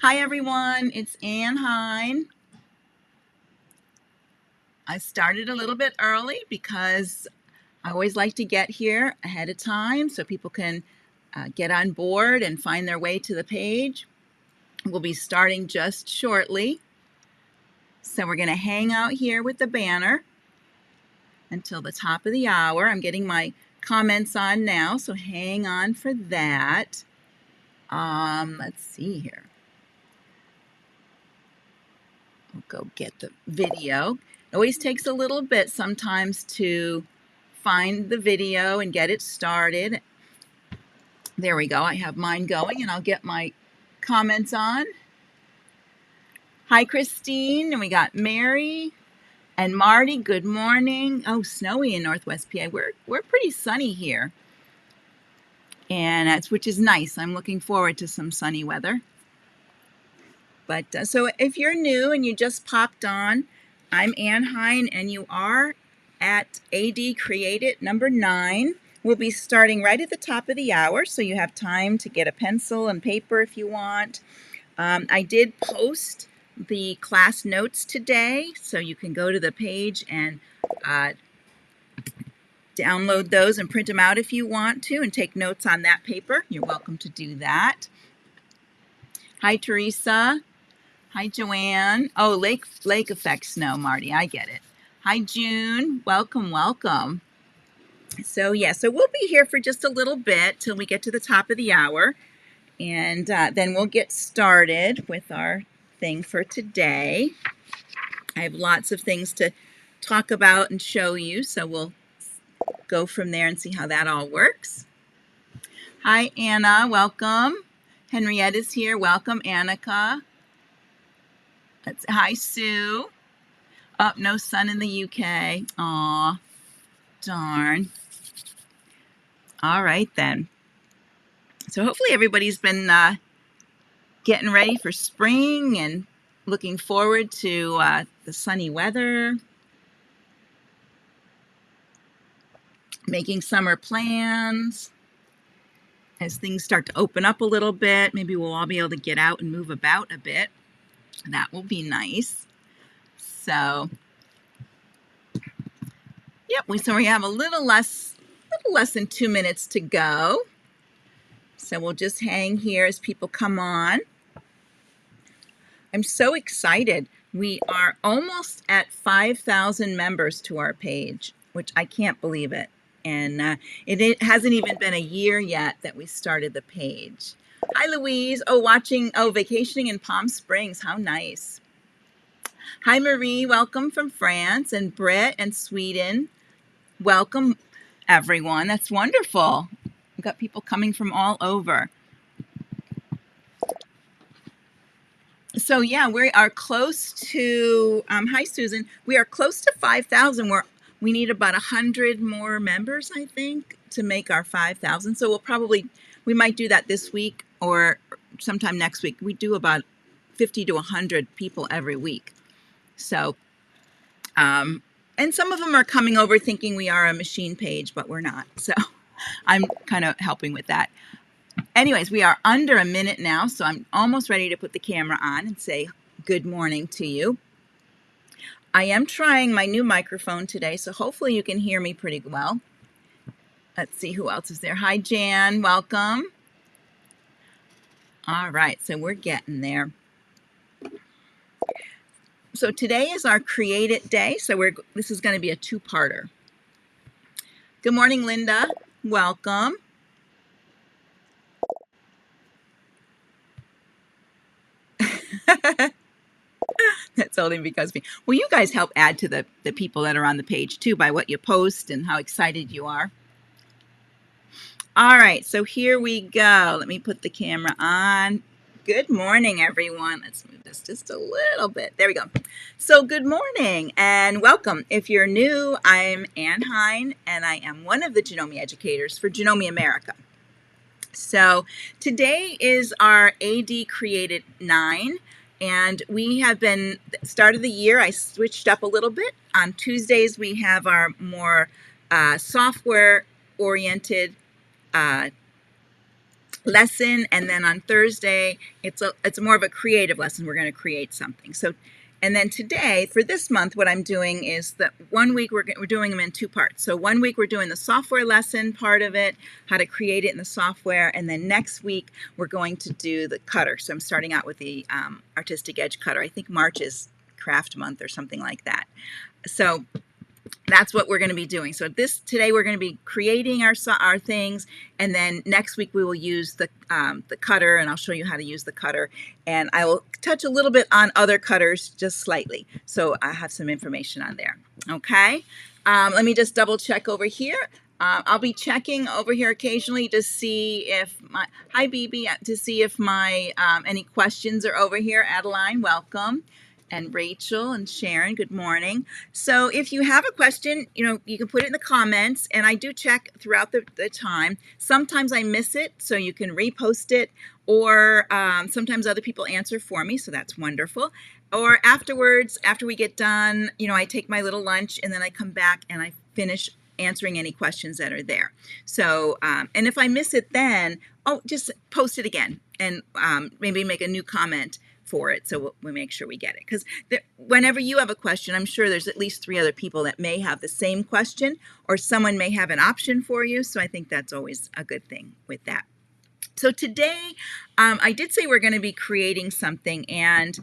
Hi everyone, it's Ann Hine. I started a little bit early because I always like to get here ahead of time so people can get on board and find their way to the page. We'll be starting just shortly. So we're going to hang out here with the banner until the top of the hour. I'm getting my comments on now, so hang on for that. Let's see here. We'll go get the video. It always takes a little bit sometimes to find the video and get it started. There we go. I have mine going and I'll get my comments on. Hi, Christine. And we got Mary and Marty. Good morning. Oh, snowy in Northwest PA. We're pretty sunny here. And which is nice. I'm looking forward to some sunny weather. But so if you're new and you just popped on, I'm Ann Hine and you are at AD Create It number 9. We'll be starting right at the top of the hour, so you have time to get a pencil and paper if you want. I did post the class notes today, so you can go to the page and download those and print them out if you want to and take notes on that paper. You're welcome to do that. Hi, Teresa. Hi, Joanne. Oh, lake effect snow, Marty. I get it. Hi, June. Welcome, welcome. So we'll be here for just a little bit till we get to the top of the hour. And then we'll get started with our thing for today. I have lots of things to talk about and show you, so we'll go from there and see how that all works. Hi, Anna. Welcome. Henrietta's here. Welcome, Annika. Hi, Sue. Oh, no sun in the UK. Aw, darn. All right, then. So hopefully everybody's been getting ready for spring and looking forward to the sunny weather, making summer plans. As things start to open up a little bit, maybe we'll all be able to get out and move about a bit. That will be nice. So, yep, so we have a little less than 2 minutes to go. So we'll just hang here as people come on. I'm so excited. We are almost at 5,000 members to our page, which I can't believe it. And it hasn't even been a year yet that we started the page. Hi, Louise. Vacationing in Palm Springs. How nice. Hi, Marie. Welcome from France. And Britt and Sweden. Welcome, everyone. That's wonderful. We've got people coming from all over. So yeah, we are close to, hi Susan, we are close to 5,000. We need about 100 more members, I think, to make our 5,000. So we might do that this week or sometime next week. We do about 50 to 100 people every week. So, and some of them are coming over thinking we are a machine page, but we're not. So I'm kind of helping with that. Anyways, we are under a minute now, so I'm almost ready to put the camera on and say good morning to you. I am trying my new microphone today, so hopefully you can hear me pretty well. Let's see who else is there. Hi, Jan. Welcome. All right, so we're getting there. So today is our Create It Day, so this is going to be a two-parter. Good morning, Linda. Welcome. That's only because well, you guys help add to the people that are on the page too by what you post and how excited you are. All right, so here we go. Let me put the camera on. Good morning, everyone. Let's move this just a little bit. There we go. So good morning and welcome. If you're new, I'm Ann Hine, and I am one of the Janome educators for Janome America. So today is our AD Create It 9. And we have been, start of the year, I switched up a little bit. On Tuesdays, we have our more software-oriented lesson, and then on Thursday it's more of a creative lesson. We're going to create something. So, and then today for this month, what I'm doing is that 1 week we're doing them in 2 parts. So 1 week we're doing the software lesson part of it, how to create it in the software, and then next week we're going to do the cutter. So I'm starting out with the artistic edge cutter. I think March is craft month or something like that. So that's what we're going to be doing. So today we're going to be creating our things, and then next week we will use the cutter, and I'll show you how to use the cutter, and I will touch a little bit on other cutters just slightly. So I have some information on there. Okay, let me just double check over here. I'll be checking over here occasionally to see if my hi BB to see if my any questions are over here. Adeline, welcome. And Rachel and Sharon, good morning. So if you have a question, you can put it in the comments, and I do check throughout the time. Sometimes I miss it, so you can repost it, or sometimes other people answer for me, so that's wonderful. Or afterwards, after we get done, I take my little lunch, and then I come back and I finish answering any questions that are there. So, and if I miss it then, just post it again, and maybe make a new comment for it, so we make sure we get it, because whenever you have a question, I'm sure there's at least 3 other people that may have the same question, or someone may have an option for you, so I think that's always a good thing with that. So today, I did say we're going to be creating something, and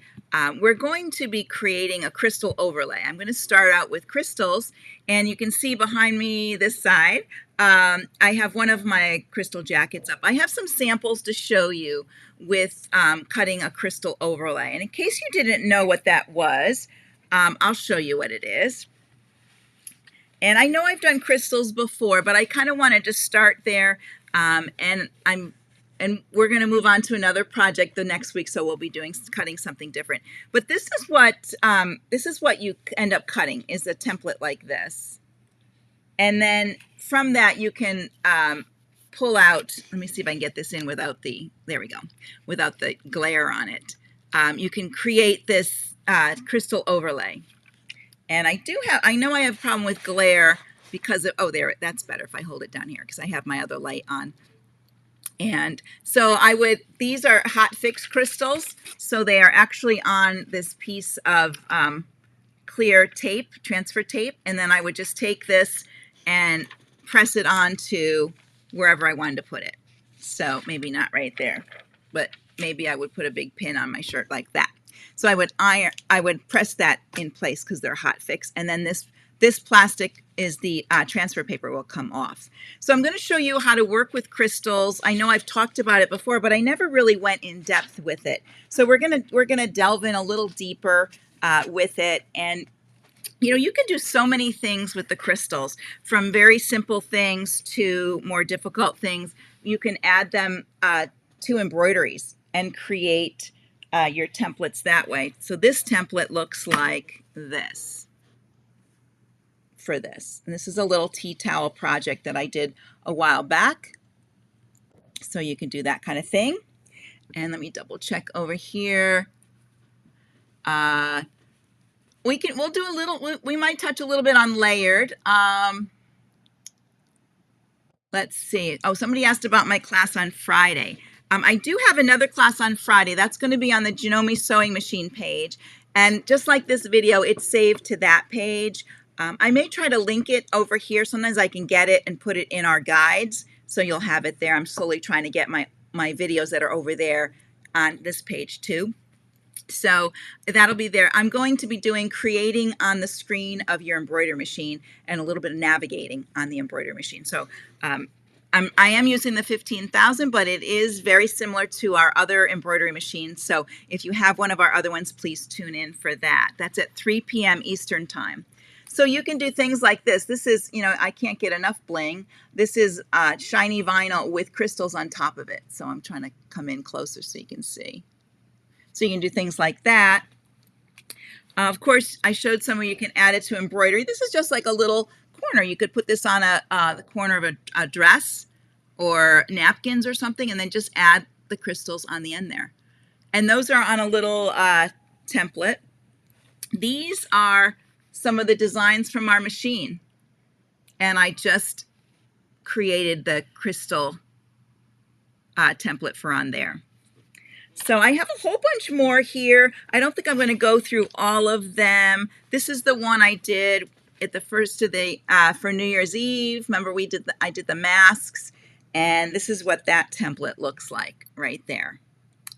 we're going to be creating a crystal overlay. I'm going to start out with crystals, and you can see behind me this side, I have one of my crystal jackets up. I have some samples to show you with cutting a crystal overlay. And in case you didn't know what that was, I'll show you what it is. And I know I've done crystals before, but I kind of wanted to start there, and we're going to move on to another project the next week, so we'll be cutting something different. But this is what you end up cutting, is a template like this. And then from that you can pull out, let me see if I can get this in without there we go, without the glare on it. You can create this crystal overlay. And I know I have a problem with glare because of, that's better if I hold it down here because I have my other light on. And so these are hot fix crystals. So they are actually on this piece of clear tape, transfer tape. And then I would just take this and press it onto wherever I wanted to put it. So maybe not right there, but maybe I would put a big pin on my shirt like that. So I would press that in place because they're hot fix. And then this plastic is the transfer paper will come off. So I'm going to show you how to work with crystals. I know I've talked about it before, but I never really went in depth with it. So we're gonna delve in a little deeper with it. And you can do so many things with the crystals, from very simple things to more difficult things. You can add them to embroideries and create your templates that way. So this template looks like this for this. And this is a little tea towel project that I did a while back. So you can do that kind of thing. And let me double check over here. We'll do a little, we might touch a little bit on layered. Let's see. Oh, somebody asked about my class on Friday. I do have another class on Friday. That's going to be on the Janome Sewing Machine page. And just like this video, it's saved to that page. I may try to link it over here. Sometimes I can get it and put it in our guides, so you'll have it there. I'm slowly trying to get my videos that are over there on this page too. So that'll be there. I'm going to be doing creating on the screen of your embroidery machine and a little bit of navigating on the embroidery machine. So I am using the 15,000, but it is very similar to our other embroidery machines. So if you have one of our other ones, please tune in for that. That's at 3 p.m. Eastern time. So you can do things like this. This is, I can't get enough bling. This is shiny vinyl with crystals on top of it. So I'm trying to come in closer so you can see. So you can do things like that. Of course, I showed some where you can add it to embroidery. This is just like a little corner. You could put this on the corner of a dress or napkins or something, and then just add the crystals on the end there. And those are on a little template. These are some of the designs from our machine. And I just created the crystal template for on there. So I have a whole bunch more here. I don't think I'm going to go through all of them. This is the one I did at the first of the for New Year's Eve. Remember I did the masks, and this is what that template looks like right there.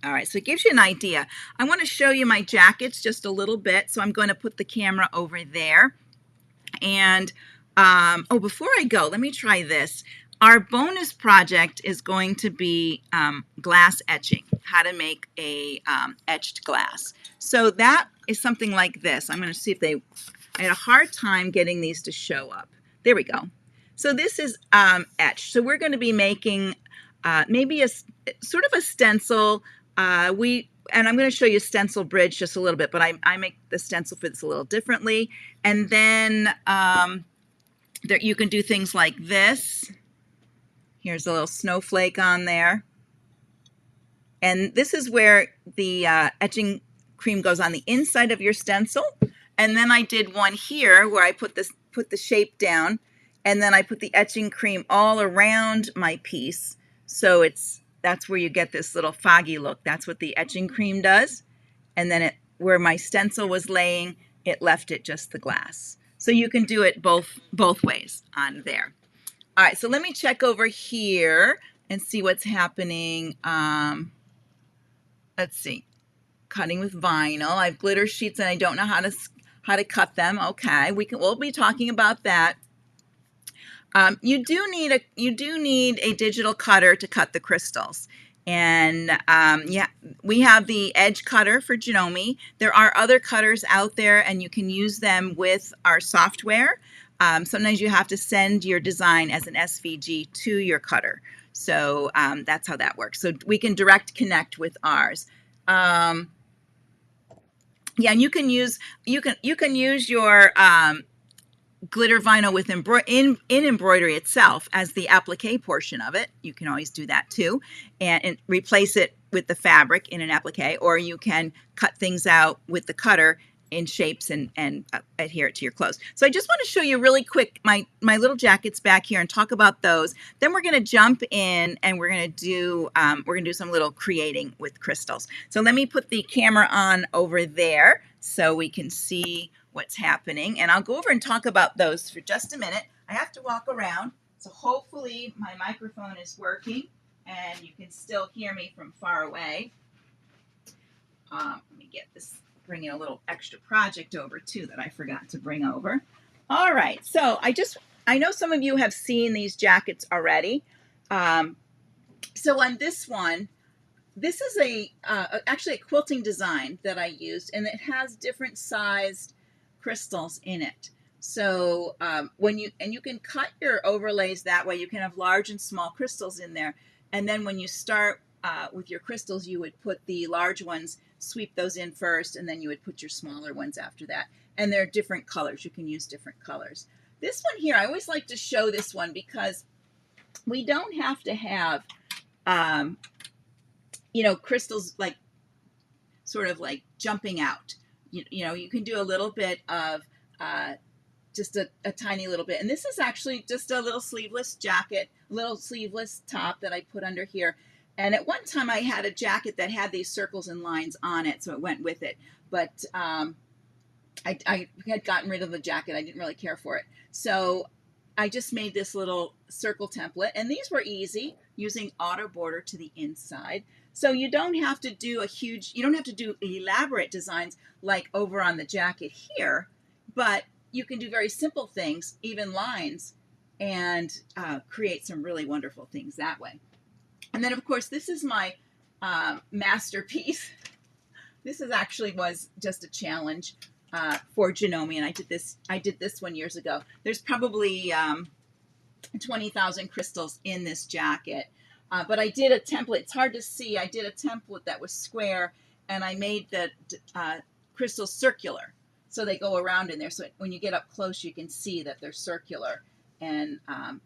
All right, so it gives you an idea. I want to show you my jackets just a little bit, so I'm going to put the camera over there. And oh, before I go, let me try this. Our bonus project is going to be glass etching, how to make a etched glass. So that is something like this. I'm going to see if I had a hard time getting these to show up. There we go. So this is etched. So we're going to be making maybe a sort of a stencil. And I'm going to show you stencil bridge just a little bit, but I make the stencil for this a little differently. And then there, you can do things like this. Here's a little snowflake on there. And this is where the etching cream goes on the inside of your stencil. And then I did one here where I put the shape down, and then I put the etching cream all around my piece. So that's where you get this little foggy look. That's what the etching cream does. And then where my stencil was laying, it left it just the glass. So you can do it both ways on there. All right, so let me check over here and see what's happening. Let's see. Cutting with vinyl. I have glitter sheets and I don't know how to cut them. Okay, we'll be talking about that. You do need a digital cutter to cut the crystals. And yeah, we have the Edge cutter for Janome. There are other cutters out there, and you can use them with our software. Sometimes you have to send your design as an SVG to your cutter. So that's how that works. So we can direct connect with ours. Yeah, and you can use your glitter vinyl with in embroidery itself as the applique portion of it. You can always do that too, and replace it with the fabric in an applique, or you can cut things out with the cutter in shapes and adhere it to your clothes. So I just want to show you really quick my little jackets back here and talk about those. Then we're going to jump in and we're going to do some little creating with crystals. So let me put the camera on over there so we can see what's happening, and I'll go over and talk about those for just a minute. I have to walk around, so hopefully my microphone is working and you can still hear me from far away. Let me get this, bring in a little extra project over too that I forgot to bring over. All right, so I know some of you have seen these jackets already. So on this one, this is actually a quilting design that I used, and it has different sized crystals in it. So you can cut your overlays that way. You can have large and small crystals in there, and then when you start with your crystals, you would put the large ones, sweep those in first, and then you would put your smaller ones after that. And they're different colors. You can use different colors. This one here, I always like to show this one because we don't have to have crystals like sort of like jumping out. You can do a little bit of just a tiny little bit. And this is actually just a little sleeveless jacket, a little sleeveless top that I put under here. And at one time I had a jacket that had these circles and lines on it, so it went with it. But I had gotten rid of the jacket. I didn't really care for it. So I just made this little circle template. And these were easy, using auto border to the inside. So you don't have to do elaborate designs like over on the jacket here, but you can do very simple things, even lines, and create some really wonderful things that way. And then, of course, this is my masterpiece. This was just a challenge for Janome, and I did this one years ago. There's probably 20,000 crystals in this jacket. But I did a template. It's hard to see. I did a template that was square, and I made the crystals circular. So they go around in there. So when you get up close, you can see that they're circular. And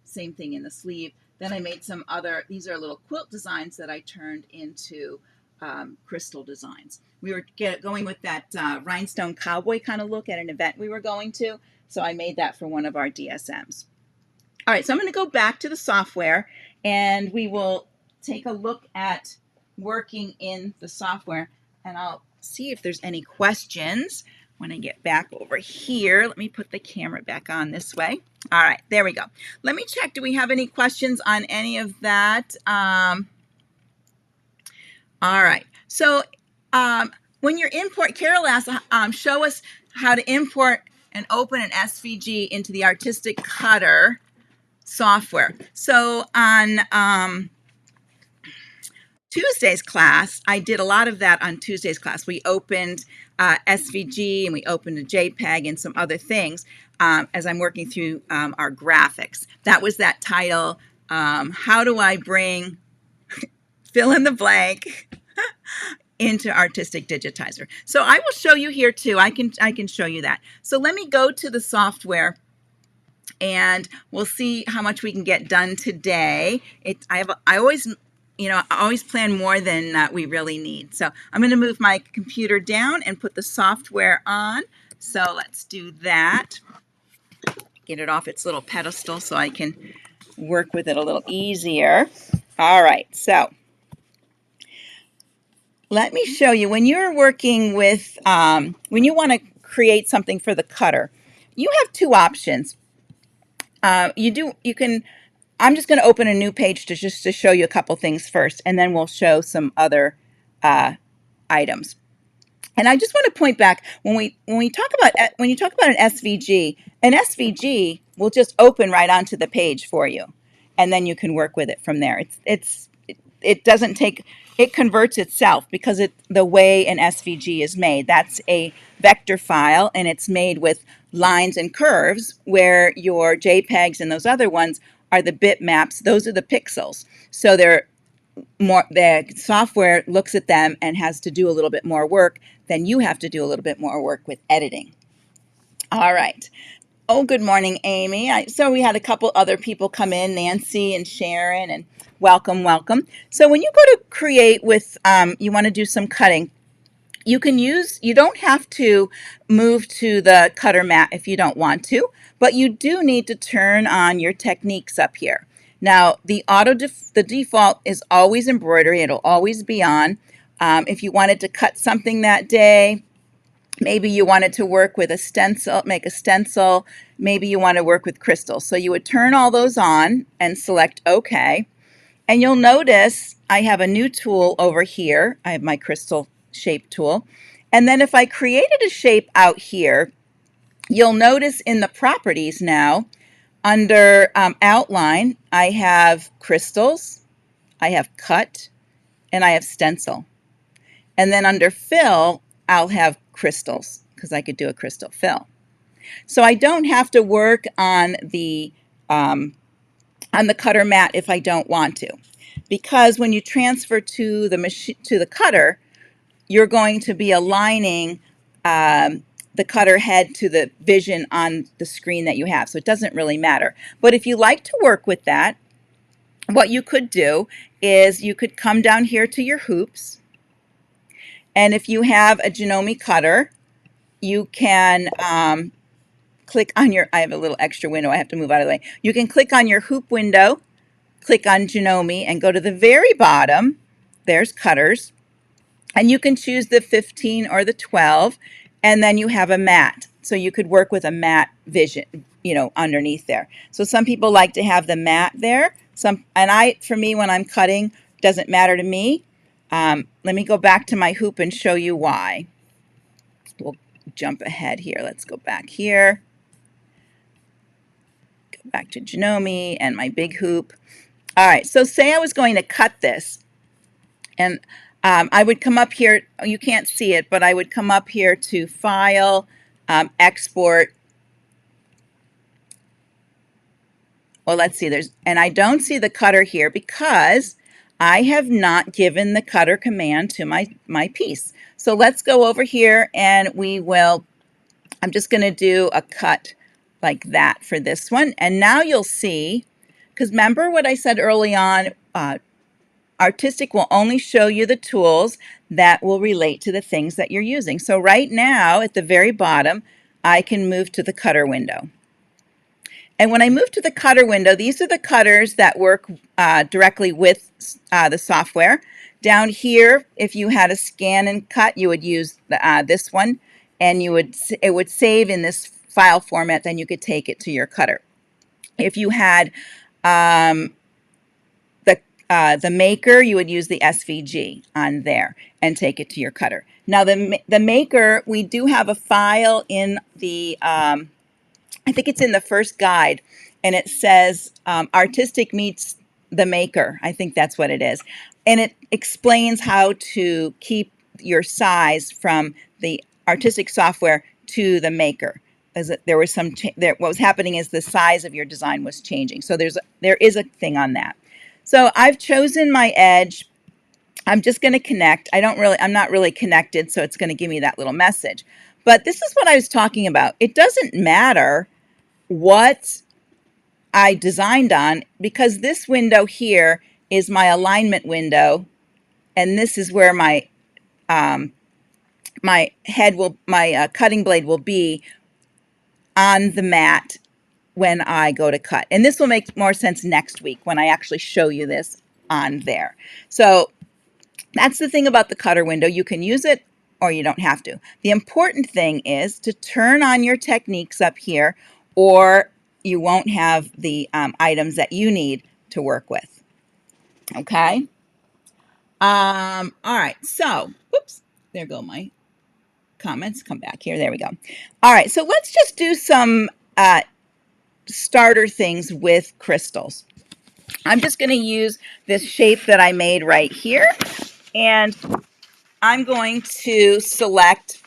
same thing in the sleeve. Then I made these are little quilt designs that I turned into crystal designs. We were going with that rhinestone cowboy kind of look at an event we were going to. So I made that for one of our DSMs. All right, so I'm going to go back to the software, and we will take a look at working in the software, and I'll see if there's any questions when I get back over here. Let me put the camera back on this way. All right, there we go. Let me check. Do we have any questions on any of that? All right. So when you're Carol asked, show us how to import and open an SVG into the Artistic Cutter software. So on Tuesday's class, I did a lot of that on Tuesday's class. We opened SVG and we opened a JPEG and some other things as I'm working through our graphics. That was that title, how do I bring fill in the blank into Artistic Digitizer. So I will show you here too. I can show you that. So let me go to the software and we'll see how much we can get done today. I always plan more than we really need. So I'm going to move my computer down and put the software on. So let's do that. Get it off its little pedestal so I can work with it a little easier. All right, so let me show you, when you're working with, when you want to create something for the cutter, you have two options. I'm just going to open a new page to show you a couple things first, and then we'll show some other items. And I just want to point back, when you talk about an SVG will just open right onto the page for you, and then you can work with it from there. It converts itself because the way an SVG is made. That's a vector file, and it's made with lines and curves, where your JPEGs and those other ones are the bitmaps. Those are the pixels. So the software looks at them and has to do a little bit more work. Then you have to do a little bit more work with editing. All right. Oh, good morning, Amy. So we had a couple other people come in, Nancy and Sharon, and welcome. So when you go to create with, you want to do some cutting, you don't have to move to the cutter mat if you don't want to, but you do need to turn on your techniques up here. Now, the default is always embroidery. It'll always be on. If you wanted to cut something that day, maybe you wanted to work with a stencil, make a stencil, maybe you want to work with crystals. So you would turn all those on and select OK. And you'll notice I have a new tool over here. I have my crystal shape tool. And then if I created a shape out here, you'll notice in the properties now, under outline, I have crystals, I have cut, and I have stencil. And then under fill, I'll have crystals, because I could do a crystal fill. So I don't have to work on the cutter mat if I don't want to, because when you transfer to the cutter, you're going to be aligning the cutter head to the vision on the screen that you have. So it doesn't really matter. But if you like to work with that, what you could do is you could come down here to your hoops. And if you have a Janome cutter, you can click on I have a little extra window I have to move out of the way. You can click on your hoop window, click on Janome, and go to the very bottom. There's cutters. And you can choose the 15 or the 12, and then you have a mat. So you could work with a mat vision, underneath there. So some people like to have the mat there. For me, when I'm cutting, doesn't matter to me. Let me go back to my hoop and show you why. We'll jump ahead here. Let's go back here. Go back to Janome and my big hoop. All right, so say I was going to cut this, and I would come up here. You can't see it, but I would come up here to File, Export. Well, let's see. And I don't see the cutter here because I have not given the cutter command to my piece. So let's go over here and I'm just going to do a cut like that for this one. And now you'll see, because remember what I said early on, Artistic will only show you the tools that will relate to the things that you're using. So right now, at the very bottom, I can move to the cutter window. And when I move to the cutter window, these are the cutters that work directly with the software. Down here, if you had a scan and cut, you would use this one, and it would save in this file format. Then you could take it to your cutter. If you had the maker, you would use the SVG on there and take it to your cutter. Now the maker, we do have a file in the I think it's in the first guide, and it says Artistic Meets the Maker. I think that's what it is. And it explains how to keep your size from the Artistic software to the Maker. There was what was happening is the size of your design was changing. So there is a thing on that. So I've chosen my edge. I'm just going to connect. I'm not really connected, so it's going to give me that little message. But this is what I was talking about. It doesn't matter what I designed on, because this window here is my alignment window, and this is where my cutting blade will be on the mat when I go to cut. And this will make more sense next week when I actually show you this on there. So that's the thing about the cutter window. You can use it or you don't have to. The important thing is to turn on your techniques up here, or you won't have the items that you need to work with. Okay? All right, so, whoops, there go my comments. Come back here. There we go. All right, so let's just do some starter things with crystals. I'm just going to use this shape that I made right here, and I'm going to select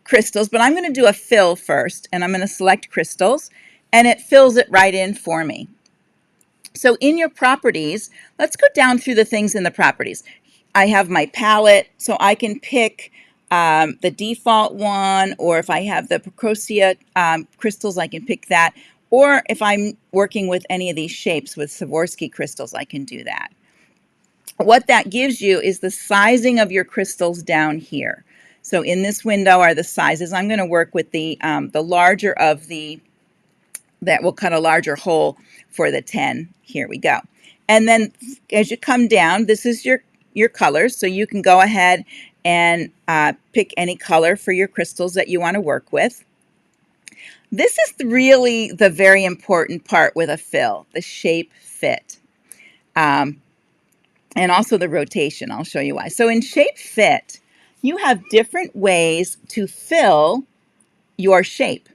crystals, but I'm going to do a fill first, and I'm going to select crystals, and it fills it right in for me. So in your properties, let's go down through the things in the properties. I have my palette, so I can pick the default one, or if I have the Procrostia crystals, I can pick that. Or if I'm working with any of these shapes with Swarovski crystals, I can do that. What that gives you is the sizing of your crystals down here. So in this window are the sizes. I'm going to work with the larger of that will cut a larger hole for the 10. Here we go. And then as you come down, this is your colors. So you can go ahead and pick any color for your crystals that you want to work with. This is really the very important part with a fill, the shape fit. And also the rotation. I'll show you why. So in shape fit, you have different ways to fill your shape.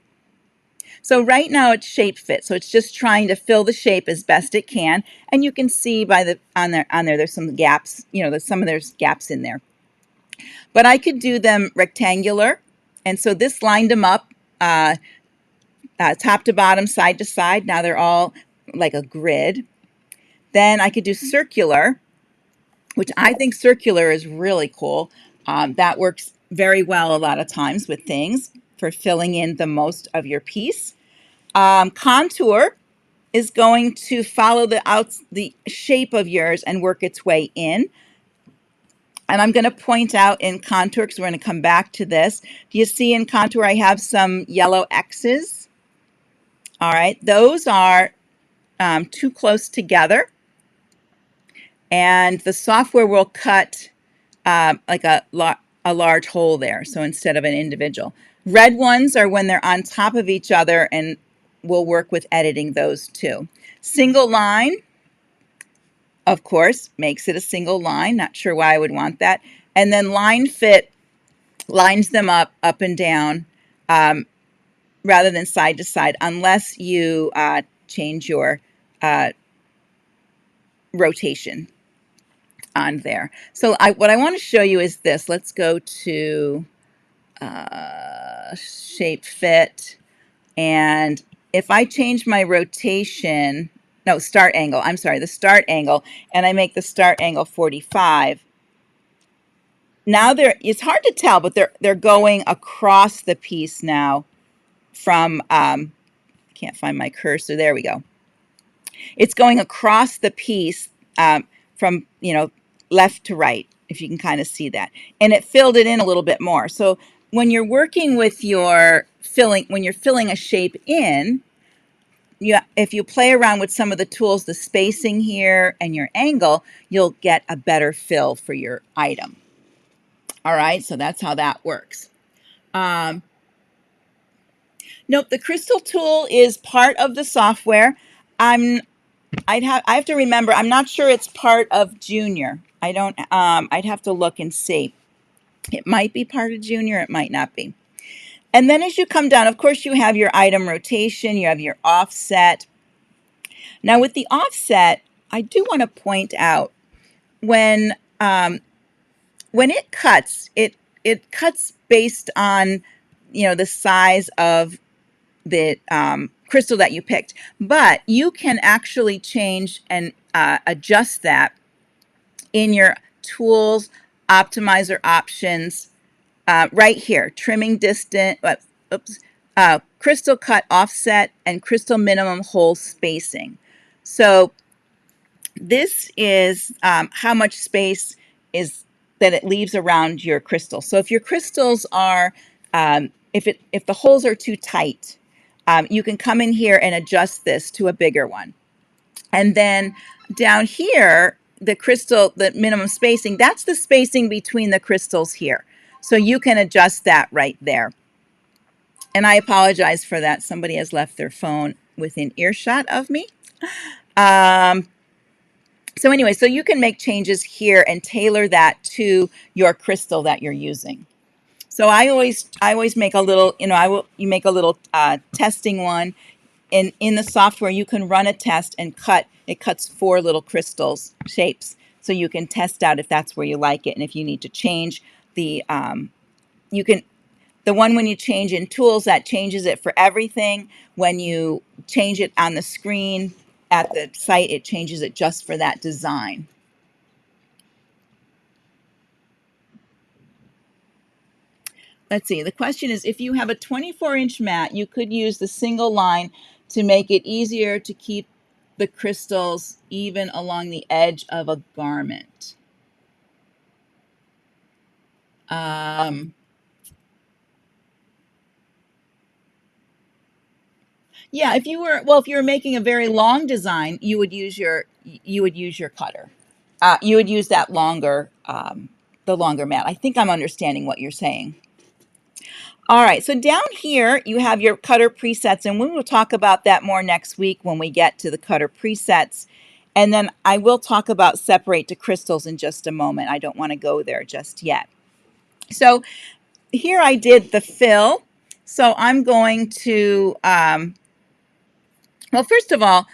So right now it's shape fit. So it's just trying to fill the shape as best it can. And you can see by on there there's some gaps, there's gaps in there. But I could do them rectangular. And so this lined them up top to bottom, side to side. Now they're all like a grid. Then I could do circular, which I think circular is really cool. That works very well a lot of times with things for filling in the most of your piece. Contour is going to follow the shape of yours and work its way in. And I'm going to point out in contour, because we're going to come back to this. Do you see in contour I have some yellow X's? All right, those are too close together. And the software will cut like a large hole there, so instead of an individual. Red ones are when they're on top of each other, and we'll work with editing those too. Single line, of course, makes it a single line. Not sure why I would want that. And then line fit lines them up and down rather than side to side, unless you change your rotation on there. So what I want to show you is this. Let's go to shape fit, and if I change my rotation, no, start angle, I'm sorry, the start angle, and I make the start angle 45, now it's hard to tell, but they're going across the piece now from I can't find my cursor, there we go. It's going across the piece from left to right, if you can kind of see that. And it filled it in a little bit more. So when you're working with your filling, when you're filling a shape in, if you play around with some of the tools, the spacing here and your angle, you'll get a better fill for your item. All right, so that's how that works. Nope, the crystal tool is part of the software. I have to remember, I'm not sure it's part of Junior. I don't, I'd have to look and see. It might be part of Junior, it might not be. And then as you come down, of course, you have your item rotation, you have your offset. Now with the offset, I do want to point out when it cuts, it cuts based on, you know, the size of the crystal that you picked, but you can actually change and adjust that in your tools, optimizer options, right here, trimming distance, crystal cut offset, and crystal minimum hole spacing. So this is how much space is that it leaves around your crystal. So if your crystals are, if the holes are too tight, you can come in here and adjust this to a bigger one. And then down here, the minimum spacing, that's the spacing between the crystals here. So you can adjust that right there. And I apologize for that. Somebody has left their phone within earshot of me. So anyway, so you can make changes here and tailor that to your crystal that you're using. So I always make a little, you make a little testing one. And in the software, you can run a test and it cuts 4 little crystals shapes. So you can test out if that's where you like it. And if you need to change the one when you change in tools, that changes it for everything. When you change it on the screen at the site, it changes it just for that design. Let's see, the question is, if you have a 24-inch mat, you could use the single line to make it easier to keep the crystals even along the edge of a garment. Yeah, if you were making a very long design, you would use your cutter. You would use that longer, the longer mat. I think I'm understanding what you're saying. All right, so down here you have your cutter presets, and we will talk about that more next week when we get to the cutter presets. And then I will talk about separate to crystals in just a moment. I don't want to go there just yet. So here I did the fill. So I'm going to, well, first of all,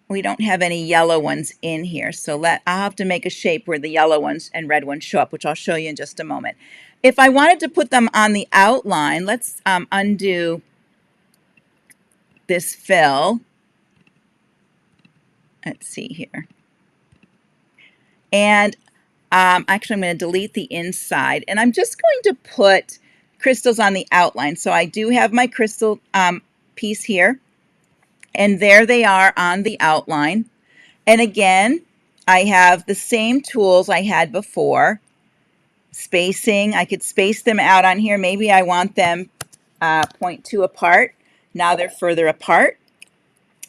we don't have any yellow ones in here. So I'll have to make a shape where the yellow ones and red ones show up, which I'll show you in just a moment. If I wanted to put them on the outline, let's undo this fill. Let's see here. And actually, I'm going to delete the inside. And I'm just going to put crystals on the outline. So I do have my crystal piece here. And there they are on the outline. And again, I have the same tools I had before. Spacing, I could space them out on here. Maybe I want them 0.2 apart. Now they're further apart,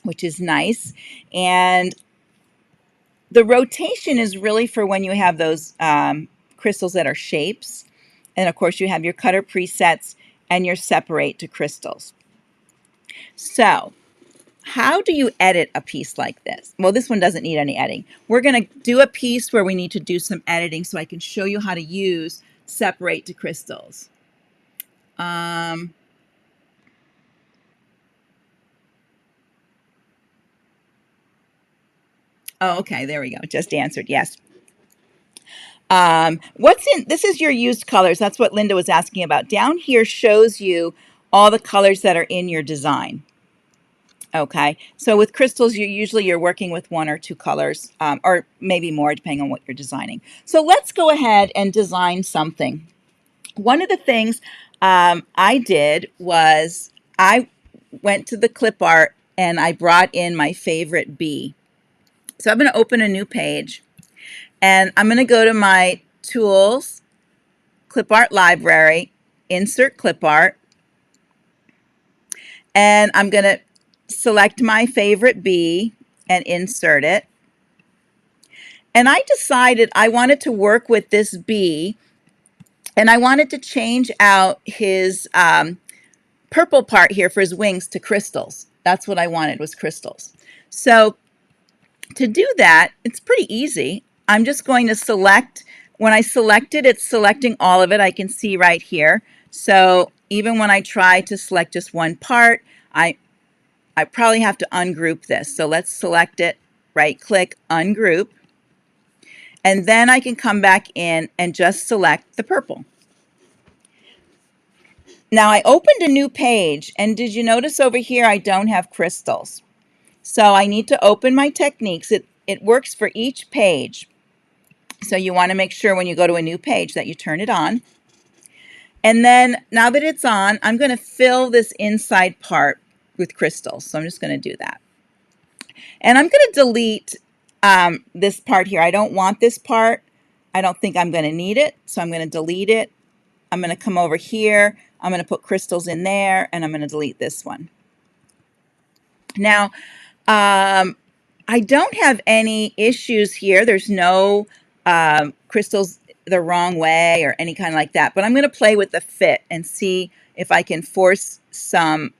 which is nice. And the rotation is really for when you have those crystals that are shapes. And of course, you have your cutter presets and your separate to crystals. So how do you edit a piece like this? Well, this one doesn't need any editing. We're going to do a piece where we need to do some editing so I can show you how to use separate to crystals. Oh, okay, there we go. Just answered, yes. This is your used colors. That's what Linda was asking about. Down here shows you all the colors that are in your design. Okay, so with crystals, you're working with 1 or 2 colors, or maybe more, depending on what you're designing. So let's go ahead and design something. One of the things I did was I went to the clip art and I brought in my favorite bee. So I'm going to open a new page, and I'm going to go to my tools, Clip Art Library, insert clip art, and I'm going to select my favorite bee and insert it. And I decided I wanted to work with this bee, and I wanted to change out his purple part here for his wings to crystals. That's what I wanted, was crystals. So to do that, it's pretty easy. I'm just going to select, when I select it, it's selecting all of it. I can see right here. So even when I try to select just one part, I probably have to ungroup this. So let's select it, right click, ungroup. And then I can come back in and just select the purple. Now I opened a new page, and did you notice over here I don't have crystals? So I need to open my techniques. It works for each page. So you want to make sure when you go to a new page that you turn it on. And then now that it's on, I'm going to fill this inside part with crystals. So I'm just going to do that. And I'm going to delete this part here. I don't want this part. I don't think I'm going to need it. So I'm going to delete it. I'm going to come over here. I'm going to put crystals in there, and I'm going to delete this one. Now, I don't have any issues here. There's no crystals the wrong way or any kind like that. But I'm going to play with the fit and see if I can force some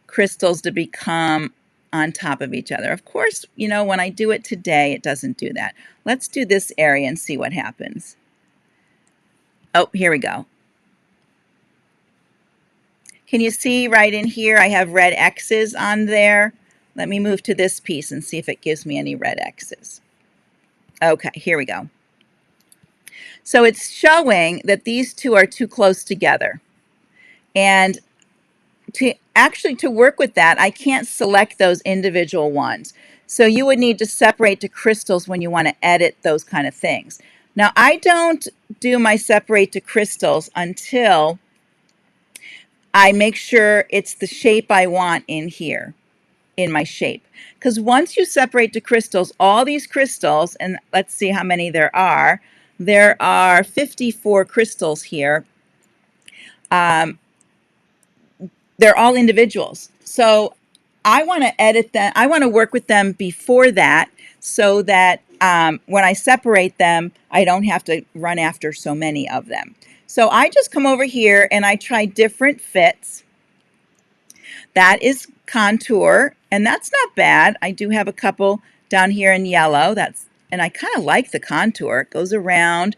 crystals to become on top of each other. Of course, you know, when I do it today, it doesn't do that. Let's do this area and see what happens. Oh, here we go. Can you see right in here I have red X's on there? Let me move to this piece and see if it gives me any red X's. Okay, here we go. So it's showing that these two are too close together. And to work with that, I can't select those individual ones. So you would need to separate to crystals when you want to edit those kind of things. Now, I don't do my separate to crystals until I make sure it's the shape I want in here, in my shape. Because once you separate to crystals, all these crystals, and let's see how many there are 54 crystals here. They're all individuals. So I want to edit them. I want to work with them before that so that when I separate them, I don't have to run after so many of them. So I just come over here and I try different fits. That is contour, and that's not bad. I do have a couple down here in yellow. And I kind of like the contour. It goes around.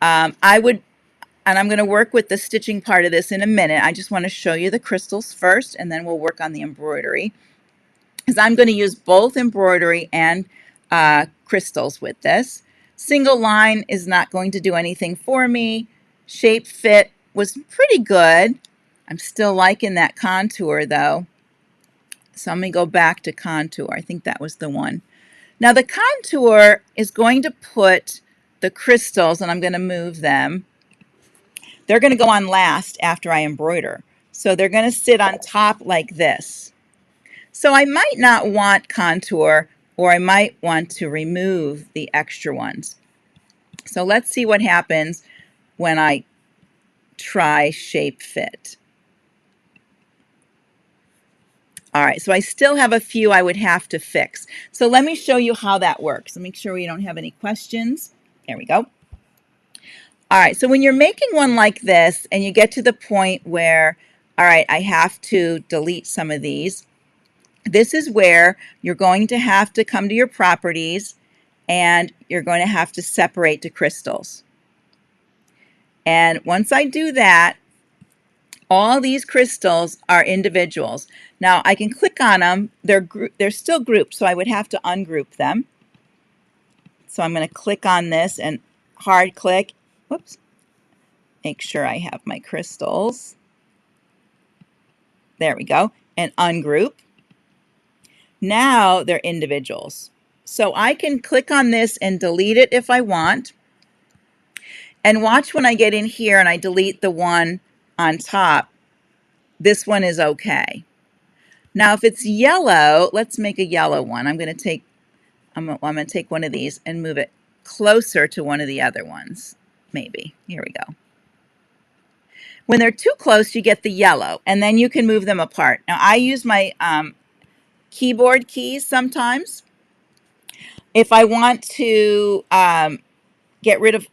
And I'm going to work with the stitching part of this in a minute. I just want to show you the crystals first, and then we'll work on the embroidery. Because I'm going to use both embroidery and crystals with this. Single line is not going to do anything for me. Shape fit was pretty good. I'm still liking that contour though. So I'm going to go back to contour. I think that was the one. Now the contour is going to put the crystals, and I'm going to move them. They're going to go on last after I embroider. So they're going to sit on top like this. So I might not want contour, or I might want to remove the extra ones. So let's see what happens when I try shape fit. All right, so I still have a few I would have to fix. So let me show you how that works. Make sure we don't have any questions. There we go. All right, so when you're making one like this and you get to the point where, all right, I have to delete some of these, this is where you're going to have to come to your properties and you're going to have to separate to crystals. And once I do that, all these crystals are individuals. Now I can click on them. They're still grouped, so I would have to ungroup them. So I'm going to click on this and hard click. Whoops. Make sure I have my crystals. There we go. And ungroup. Now they're individuals. So I can click on this and delete it if I want. And watch when I get in here and I delete the one on top. This one is okay. Now if it's yellow, let's make a yellow one. I'm going to take one of these and move it closer to one of the other ones. maybe. Here we go. When they're too close, you get the yellow, and then you can move them apart. Now, I use my keyboard keys sometimes. If I want to get rid of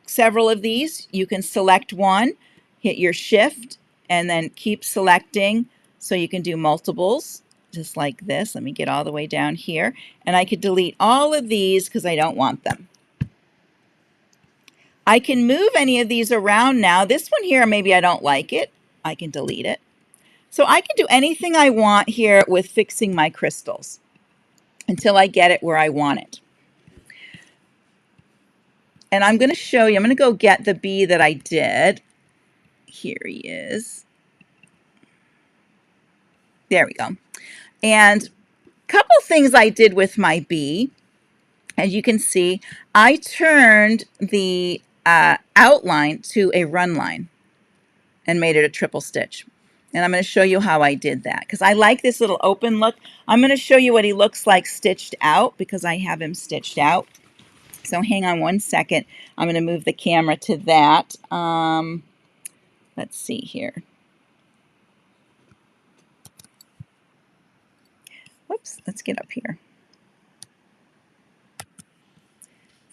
several of these, you can select one, hit your shift, and then keep selecting so you can do multiples, just like this. Let me get all the way down here, and I could delete all of these because I don't want them. I can move any of these around now. This one here, maybe I don't like it. I can delete it. So I can do anything I want here with fixing my crystals until I get it where I want it. And I'm going to show you, I'm going to go get the bee that I did. Here he is. There we go. And a couple things I did with my bee. As you can see, I turned the outline to a run line and made it a triple stitch. And I'm going to show you how I did that because I like this little open look. I'm going to show you what he looks like stitched out because I have him stitched out. So hang on one second. I'm going to move the camera to that. Let's see here. Whoops, let's get up here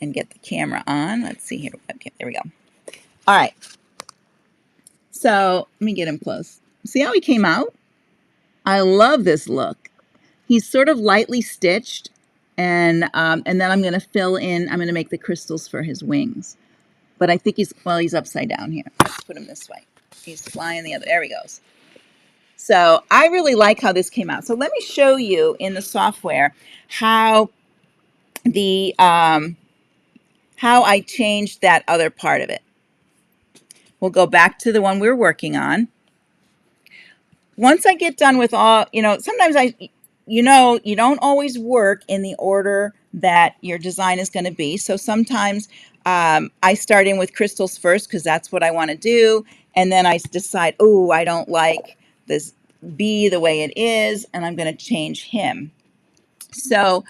and get the camera on. Let's see here. Okay, there we go. All right. So let me get him close. See how he came out? I love this look. He's sort of lightly stitched, and then I'm going to fill in. I'm going to make the crystals for his wings. But I think he's upside down here. Let's put him this way. He's flying the other. There he goes. So I really like how this came out. So let me show you in the software how how I changed that other part of it. We'll go back to the one we're working on. Once I get done with all, sometimes you don't always work in the order that your design is going to be. So sometimes I start in with crystals first because that's what I want to do. And then I decide, oh, I don't like this bee the way it is, and I'm going to change him. So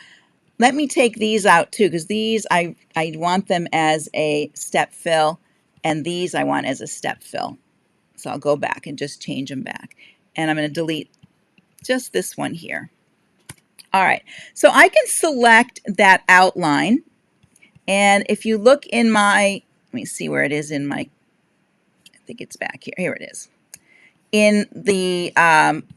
let me take these out too, because these I want them as a step fill, and these I want as a step fill. So I'll go back and just change them back. And I'm going to delete just this one here. All right, so I can select that outline. And if you look in my, let me see where it is in my, I think it's back here. Here it is. In the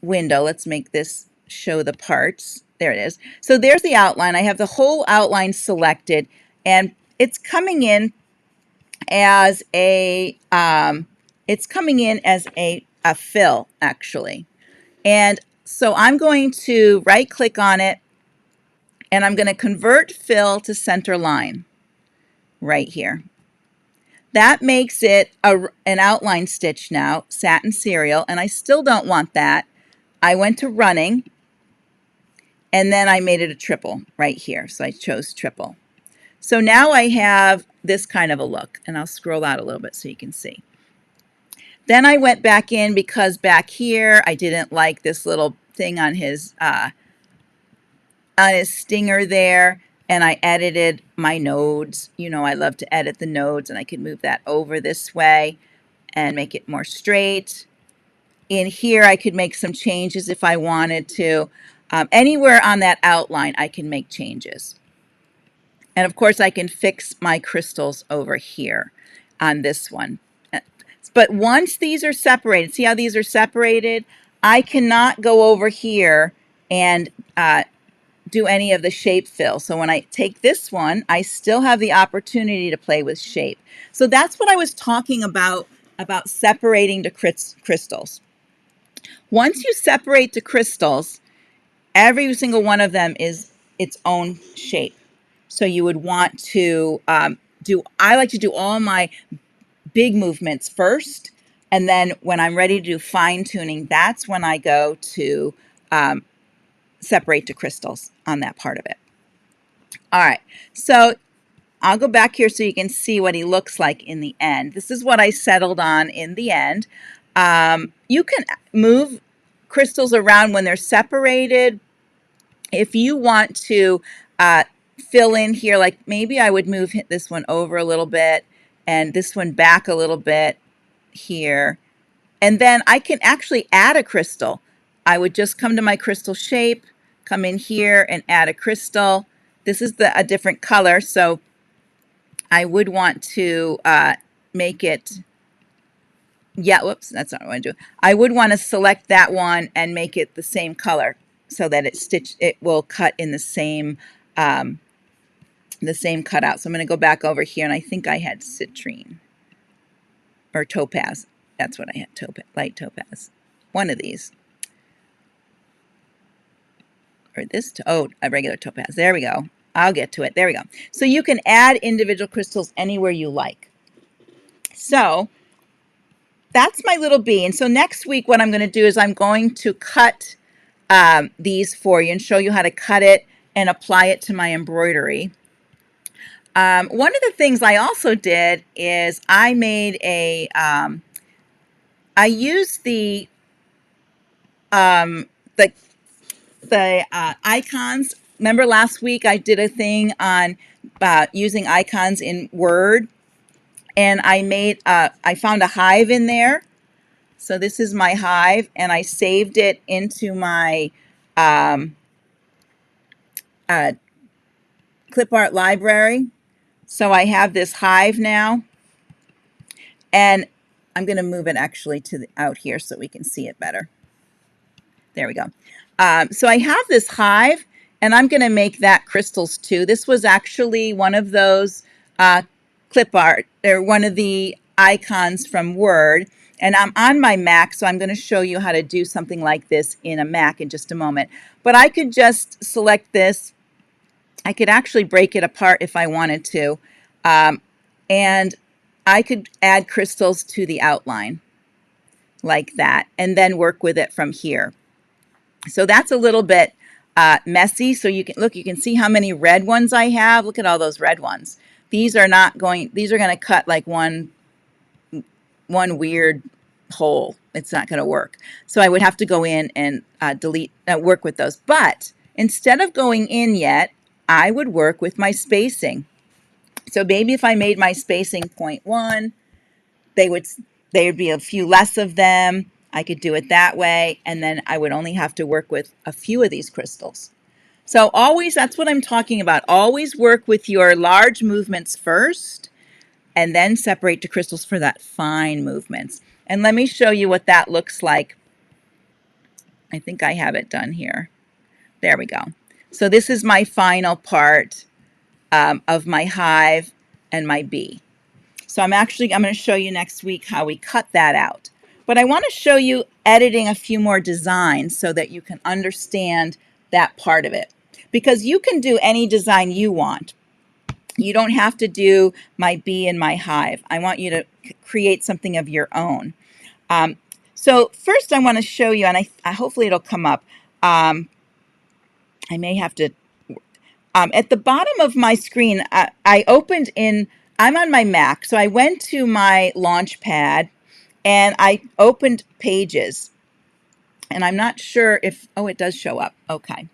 window, let's make this show the parts. There it is. So there's the outline. I have the whole outline selected, and it's coming in as a fill, actually. And so I'm going to right click on it, and I'm going to convert fill to center line right here. That makes it an outline stitch now, satin serial, and I still don't want that. I went to running, and then I made it a triple right here. So I chose triple. So now I have this kind of a look, and I'll scroll out a little bit so you can see. Then I went back in because back here I didn't like this little thing on his stinger there, and I edited my nodes. I love to edit the nodes, and I could move that over this way and make it more straight. In here I could make some changes if I wanted to. Anywhere on that outline I can make changes. And of course I can fix my crystals over here on this one. But once these are separated, see how these are separated? I cannot go over here and do any of the shape fill. So when I take this one, I still have the opportunity to play with shape. So that's what I was talking about separating the crystals. Once you separate the crystals, every single one of them is its own shape. So you would want to I like to do all my big movements first, and then when I'm ready to do fine tuning, that's when I go to separate the crystals on that part of it. All right, so I'll go back here so you can see what he looks like in the end. This is what I settled on in the end. You can move crystals around when they're separated. If you want to fill in here, like maybe I would move this one over a little bit and this one back a little bit here. And then I can actually add a crystal. I would just come to my crystal shape, come in here and add a crystal. This is a different color, so I would want to make it, yeah, whoops, that's not what I want to do. I would want to select that one and make it the same color so that it will cut in the same cutout. So I'm going to go back over here, and I think I had citrine or topaz. That's what I had, light topaz. One of these. Or this, a regular topaz. There we go. I'll get to it. There we go. So you can add individual crystals anywhere you like. So that's my little bee. And so next week what I'm going to do is I'm going to cut these for you and show you how to cut it and apply it to my embroidery. One of the things I also did is I made I used the icons. Remember last week I did a thing on using icons in Word, and I found a hive in there. So this is my hive, and I saved it into my clip art library. So I have this hive now, and I'm going to move it actually out here so we can see it better. There we go. So I have this hive, and I'm going to make that crystals too. This was actually one of those clip art, or one of the icons from Word, and I'm on my Mac, so I'm going to show you how to do something like this in a Mac in just a moment. But I could just select this. I could actually break it apart if I wanted to, and I could add crystals to the outline like that, and then work with it from here. So that's a little bit messy. So you can see how many red ones I have. Look at all those red ones. These are going to cut like one weird hole. It's not going to work. So I would have to go in and work with those. But instead of going in yet, I would work with my spacing. So maybe if I made my spacing 0.1, there would be a few less of them. I could do it that way, and then I would only have to work with a few of these crystals. So always, that's what I'm talking about. Always work with your large movements first, and then separate the crystals for that fine movements. And let me show you what that looks like. I think I have it done here. There we go. So this is my final part of my hive and my bee. So I'm going to show you next week how we cut that out. But I want to show you editing a few more designs so that you can understand that part of it. Because you can do any design you want. You don't have to do my bee and my hive. I want you to create something of your own. So first I want to show you, and I hopefully it'll come up. I may have to, at the bottom of my screen, I'm on my Mac, so I went to my Launchpad and I opened Pages. And I'm not sure if, oh, it does show up. Okay.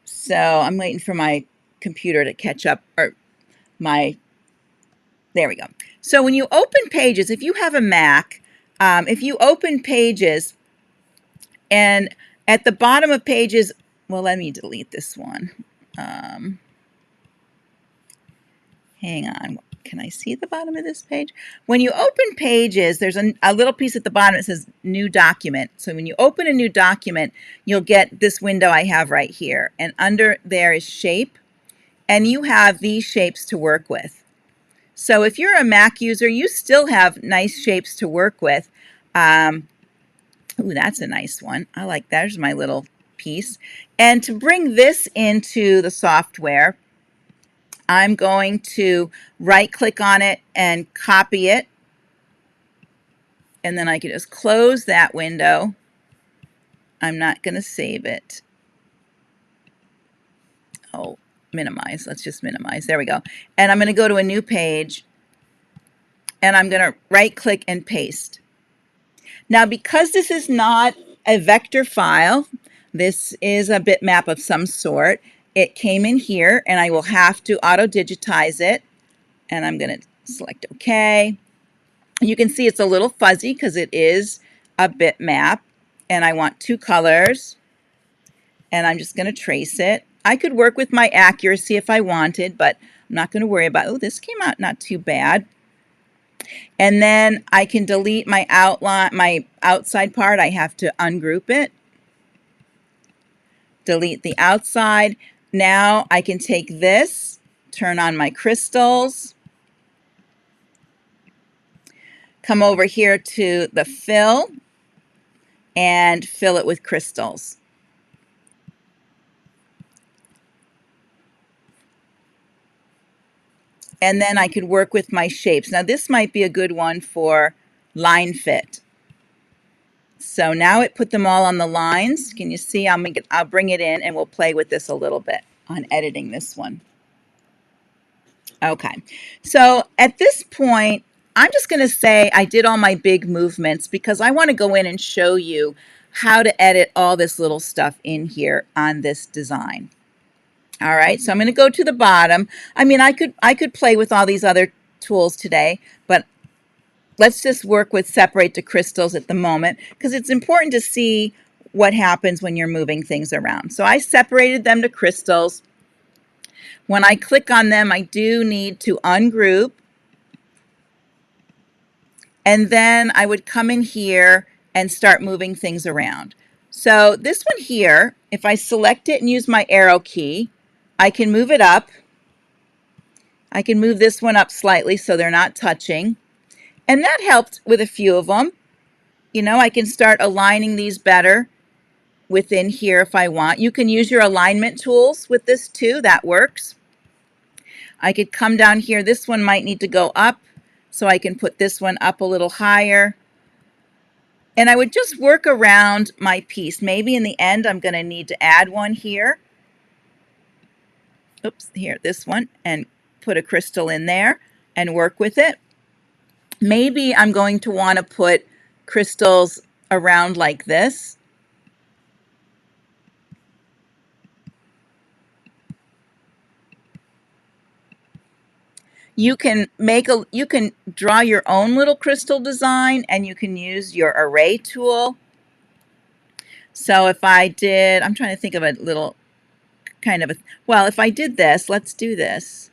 So I'm waiting for my computer to catch up, or there we go. So when you open Pages, if you have a Mac, if you open Pages, and at the bottom of Pages, well, let me delete this one. Hang on. Can I see the bottom of this page? When you open Pages, there's a little piece at the bottom that says New Document. So when you open a new document, you'll get this window I have right here. And under there is Shape. And you have these shapes to work with. So if you're a Mac user, you still have nice shapes to work with. Ooh, that's a nice one. I like that. There's my little piece. And to bring this into the software, I'm going to right-click on it and copy it. And then I can just close that window. I'm not going to save it. Oh, minimize. Let's just minimize. There we go. And I'm going to go to a new page. And I'm going to right-click and paste. Now, because this is not a vector file, this is a bitmap of some sort. It came in here, and I will have to auto-digitize it. And I'm going to select OK. You can see it's a little fuzzy because it is a bitmap, and I want 2 colors, and I'm just going to trace it. I could work with my accuracy if I wanted, but I'm not going to worry about, oh, this came out not too bad. And then I can delete my outline, my outside part. I have to ungroup it. Delete the outside. Now I can take this, turn on my crystals, come over here to the fill, and fill it with crystals. And then I could work with my shapes. Now this might be a good one for line fit. So now it put them all on the lines. Can you see? I'll bring it in and we'll play with this a little bit on editing this one. Okay, so at this point, I'm just going to say I did all my big movements because I want to go in and show you how to edit all this little stuff in here on this design. All right, so I'm going to go to the bottom. I mean, I could play with all these other tools today, but let's just work with separate to crystals at the moment because it's important to see what happens when you're moving things around. So I separated them to crystals. When I click on them, I do need to ungroup. And then I would come in here and start moving things around. So this one here, if I select it and use my arrow key, I can move it up. I can move this one up slightly so they're not touching. And that helped with a few of them. You know, I can start aligning these better within here if I want. You can use your alignment tools with this too. That works. I could come down here. This one might need to go up, so I can put this one up a little higher. And I would just work around my piece. Maybe in the end I'm going to need to add one here. Oops, here, this one, and put a crystal in there and work with it. Maybe I'm going to want to put crystals around like this. You can draw your own little crystal design, and you can use your array tool. So if I did, I'm trying to think of a little kind of well, if I did this, let's do this.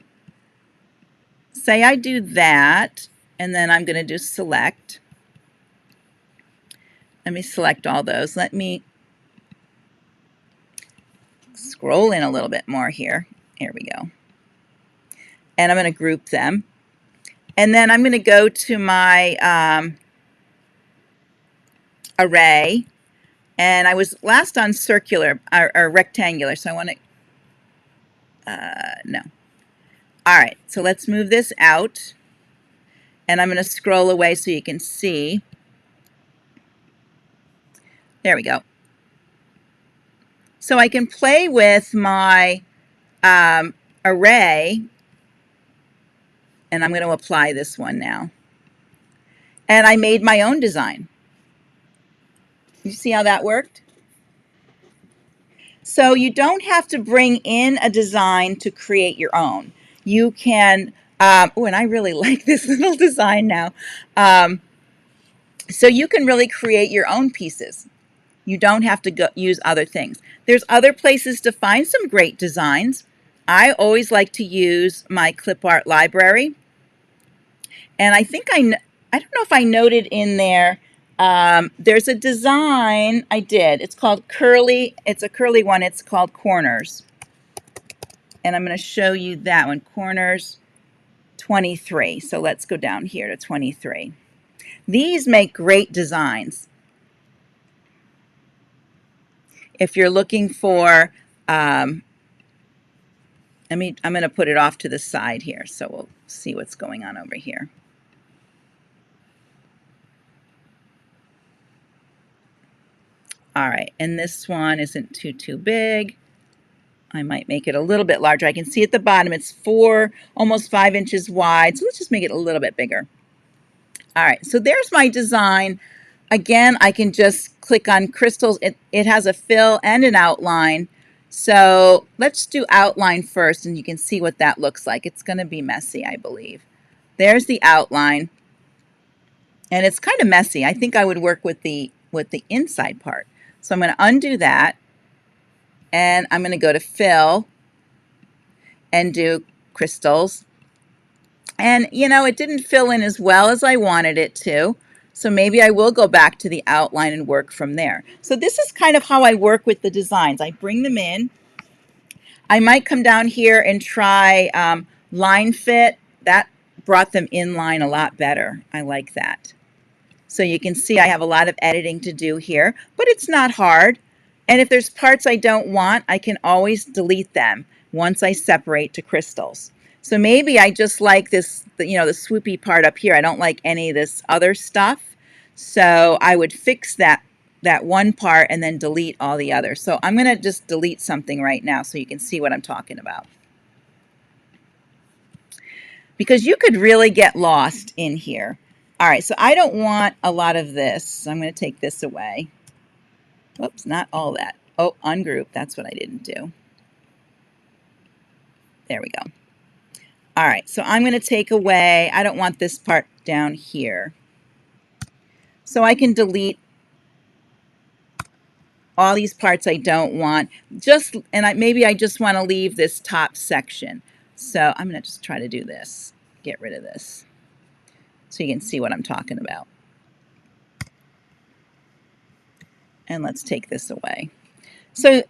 Say I do that, and then I'm going to do select. Let me select all those. Let me scroll in a little bit more here. Here we go. And I'm going to group them. And then I'm going to go to my array. And I was last on circular or rectangular, so I want to, no. All right, so let's move this out. And I'm going to scroll away so you can see. There we go. So I can play with my array, and I'm going to apply this one now. And I made my own design. You see how that worked? So you don't have to bring in a design to create your own. You can, oh, and I really like this little design now. So you can really create your own pieces. You don't have to use other things. There's other places to find some great designs. I always like to use my clip art library. And I think I don't know if I noted in there, there's a design I did. It's called Curly. It's a curly one. It's called Corners. And I'm going to show you that one, Corners 23. So let's go down here to 23. These make great designs. If you're looking for, I'm going to put it off to the side here so we'll see what's going on over here. All right, and this one isn't too big. I might make it a little bit larger. I can see at the bottom it's almost 5 inches wide, so let's just make it a little bit bigger. All right, so there's my design. Again, I can just click on crystals. It has a fill and an outline. So let's do outline first, and you can see what that looks like. It's going to be messy, I believe. There's the outline, and it's kind of messy. I think I would work with the inside part. So I'm going to undo that, and I'm going to go to fill and do crystals. And you know, it didn't fill in as well as I wanted it to. So maybe I will go back to the outline and work from there. So this is kind of how I work with the designs. I bring them in. I might come down here and try line fit. That brought them in line a lot better. I like that. So you can see I have a lot of editing to do here, but it's not hard. And if there's parts I don't want, I can always delete them once I separate to crystals. So maybe I just like this, you know, the swoopy part up here. I don't like any of this other stuff. So I would fix that one part and then delete all the others. So I'm going to just delete something right now so you can see what I'm talking about. Because you could really get lost in here. All right, so I don't want a lot of this. So I'm going to take this away. Whoops, not all that. Oh, ungroup. That's what I didn't do. There we go. All right, so I'm going to take away, I don't want this part down here. So I can delete all these parts I don't want. Maybe I just want to leave this top section. So I'm going to just try to do this. Get rid of this so you can see what I'm talking about. And let's take this away. So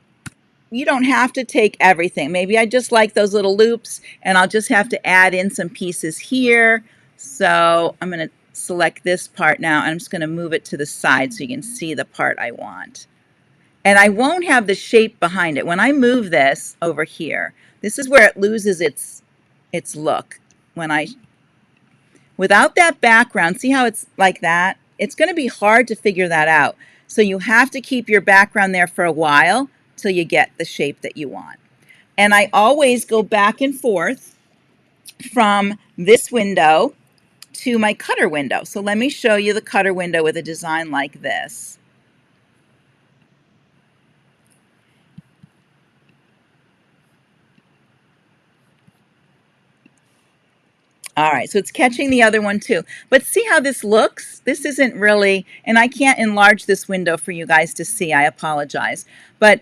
you don't have to take everything. Maybe I just like those little loops and I'll just have to add in some pieces here. So I'm going to select this part now and I'm just going to move it to the side so you can see the part I want. And I won't have the shape behind it. When I move this over here, this is where it loses its look. Without that background, see how it's like that? It's going to be hard to figure that out. So you have to keep your background there for a while till you get the shape that you want. And I always go back and forth from this window to my cutter window. So let me show you the cutter window with a design like this. All right, so it's catching the other one too. But see how this looks? This isn't really, and I can't enlarge this window for you guys to see. I apologize. But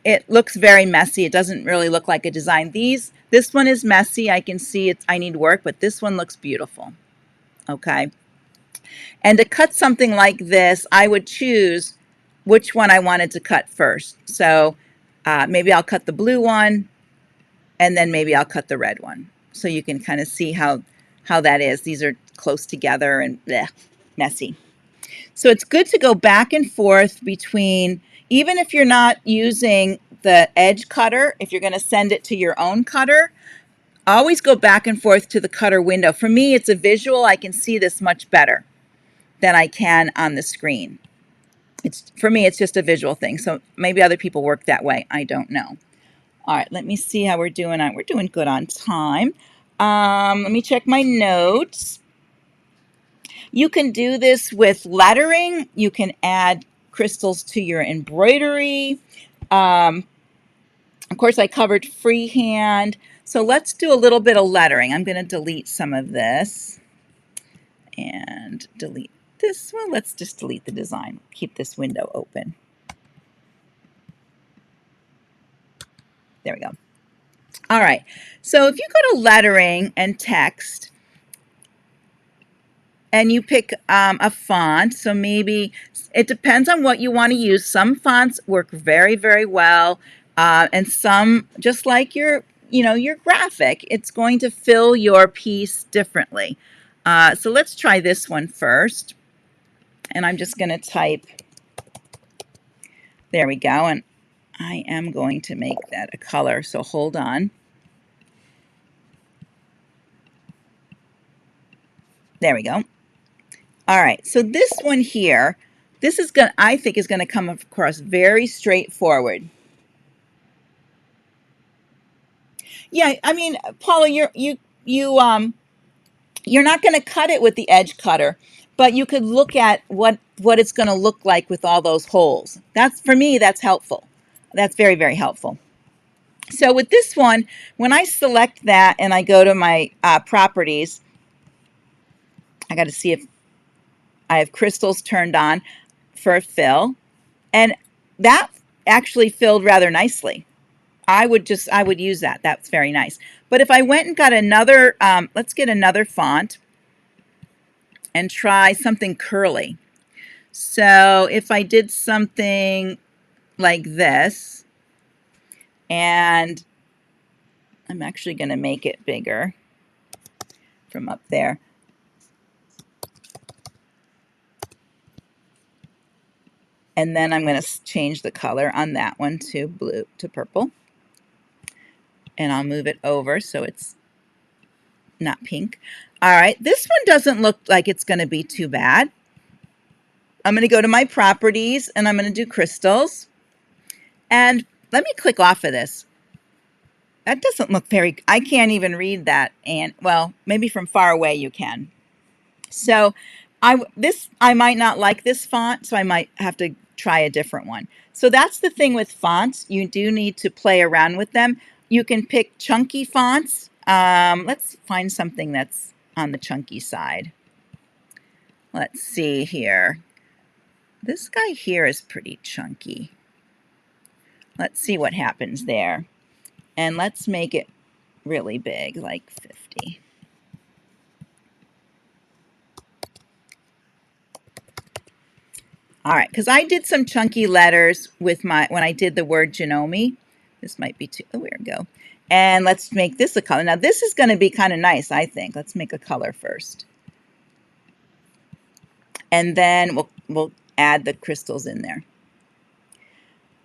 it looks very messy. It doesn't really look like a design. This one is messy. I can see I need work, but this one looks beautiful. Okay. And to cut something like this, I would choose which one I wanted to cut first. So maybe I'll cut the blue one, and then maybe I'll cut the red one. So you can kind of see how that is. These are close together and bleh, messy. So it's good to go back and forth between, even if you're not using the edge cutter, if you're going to send it to your own cutter, always go back and forth to the cutter window. For me, it's a visual. I can see this much better than I can on the screen. For me, it's just a visual thing. So maybe other people work that way. I don't know. All right, let me see how we're doing. We're doing good on time. Let me check my notes. You can do this with lettering. You can add crystals to your embroidery. Of course, I covered freehand. So let's do a little bit of lettering. I'm going to delete some of this and delete this. Well, let's just delete the design. Keep this window open. There we go. All right. So if you go to lettering and text, and you pick a font, so maybe it depends on what you want to use. Some fonts work very, very well, and some, just like your graphic, it's going to fill your piece differently. So let's try this one first, and I'm just going to type. There we go, and I am going to make that a color, so hold on. There we go. All right, so this one here, I think is going to come across very straightforward. Yeah, I mean, Paula, you're not going to cut it with the edge cutter, but you could look at what it's going to look like with all those holes. For me, that's helpful. That's very, very helpful. So with this one, when I select that and I go to my properties, I got to see if I have crystals turned on for a fill. And that actually filled rather nicely. I would use that. That's very nice. But if I went and got another, let's get another font and try something curly. So if I did something like this, and I'm actually going to make it bigger from up there. And then I'm going to change the color on that one to blue, to purple. And I'll move it over so it's not pink. All right, this one doesn't look like it's going to be too bad. I'm going to go to my properties and I'm going to do crystals. And let me click off of this. That doesn't look very, I can't even read that. And well, maybe from far away you can. So I might not like this font, so I might have to try a different one. So that's the thing with fonts. You do need to play around with them. You can pick chunky fonts. Let's find something that's on the chunky side. Let's see here. This guy here is pretty chunky. Let's see what happens there. And let's make it really big, like 50. All right, because I did some chunky letters with when I did the word Janome. This might be too, oh, there we go. And let's make this a color. Now this is going to be kind of nice, I think. Let's make a color first. And then we'll add the crystals in there.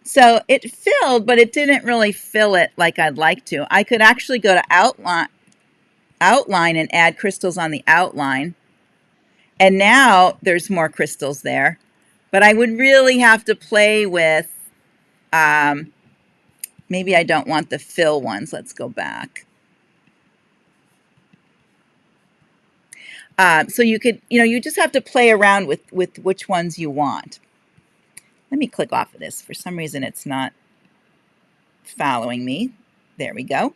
So it filled, but it didn't really fill it like I'd like to. I could actually go to outline and add crystals on the outline. And now there's more crystals there. But I would really have to play with, maybe I don't want the fill ones. Let's go back. So you could, you just have to play around with which ones you want. Let me click off of this. For some reason, it's not following me. There we go.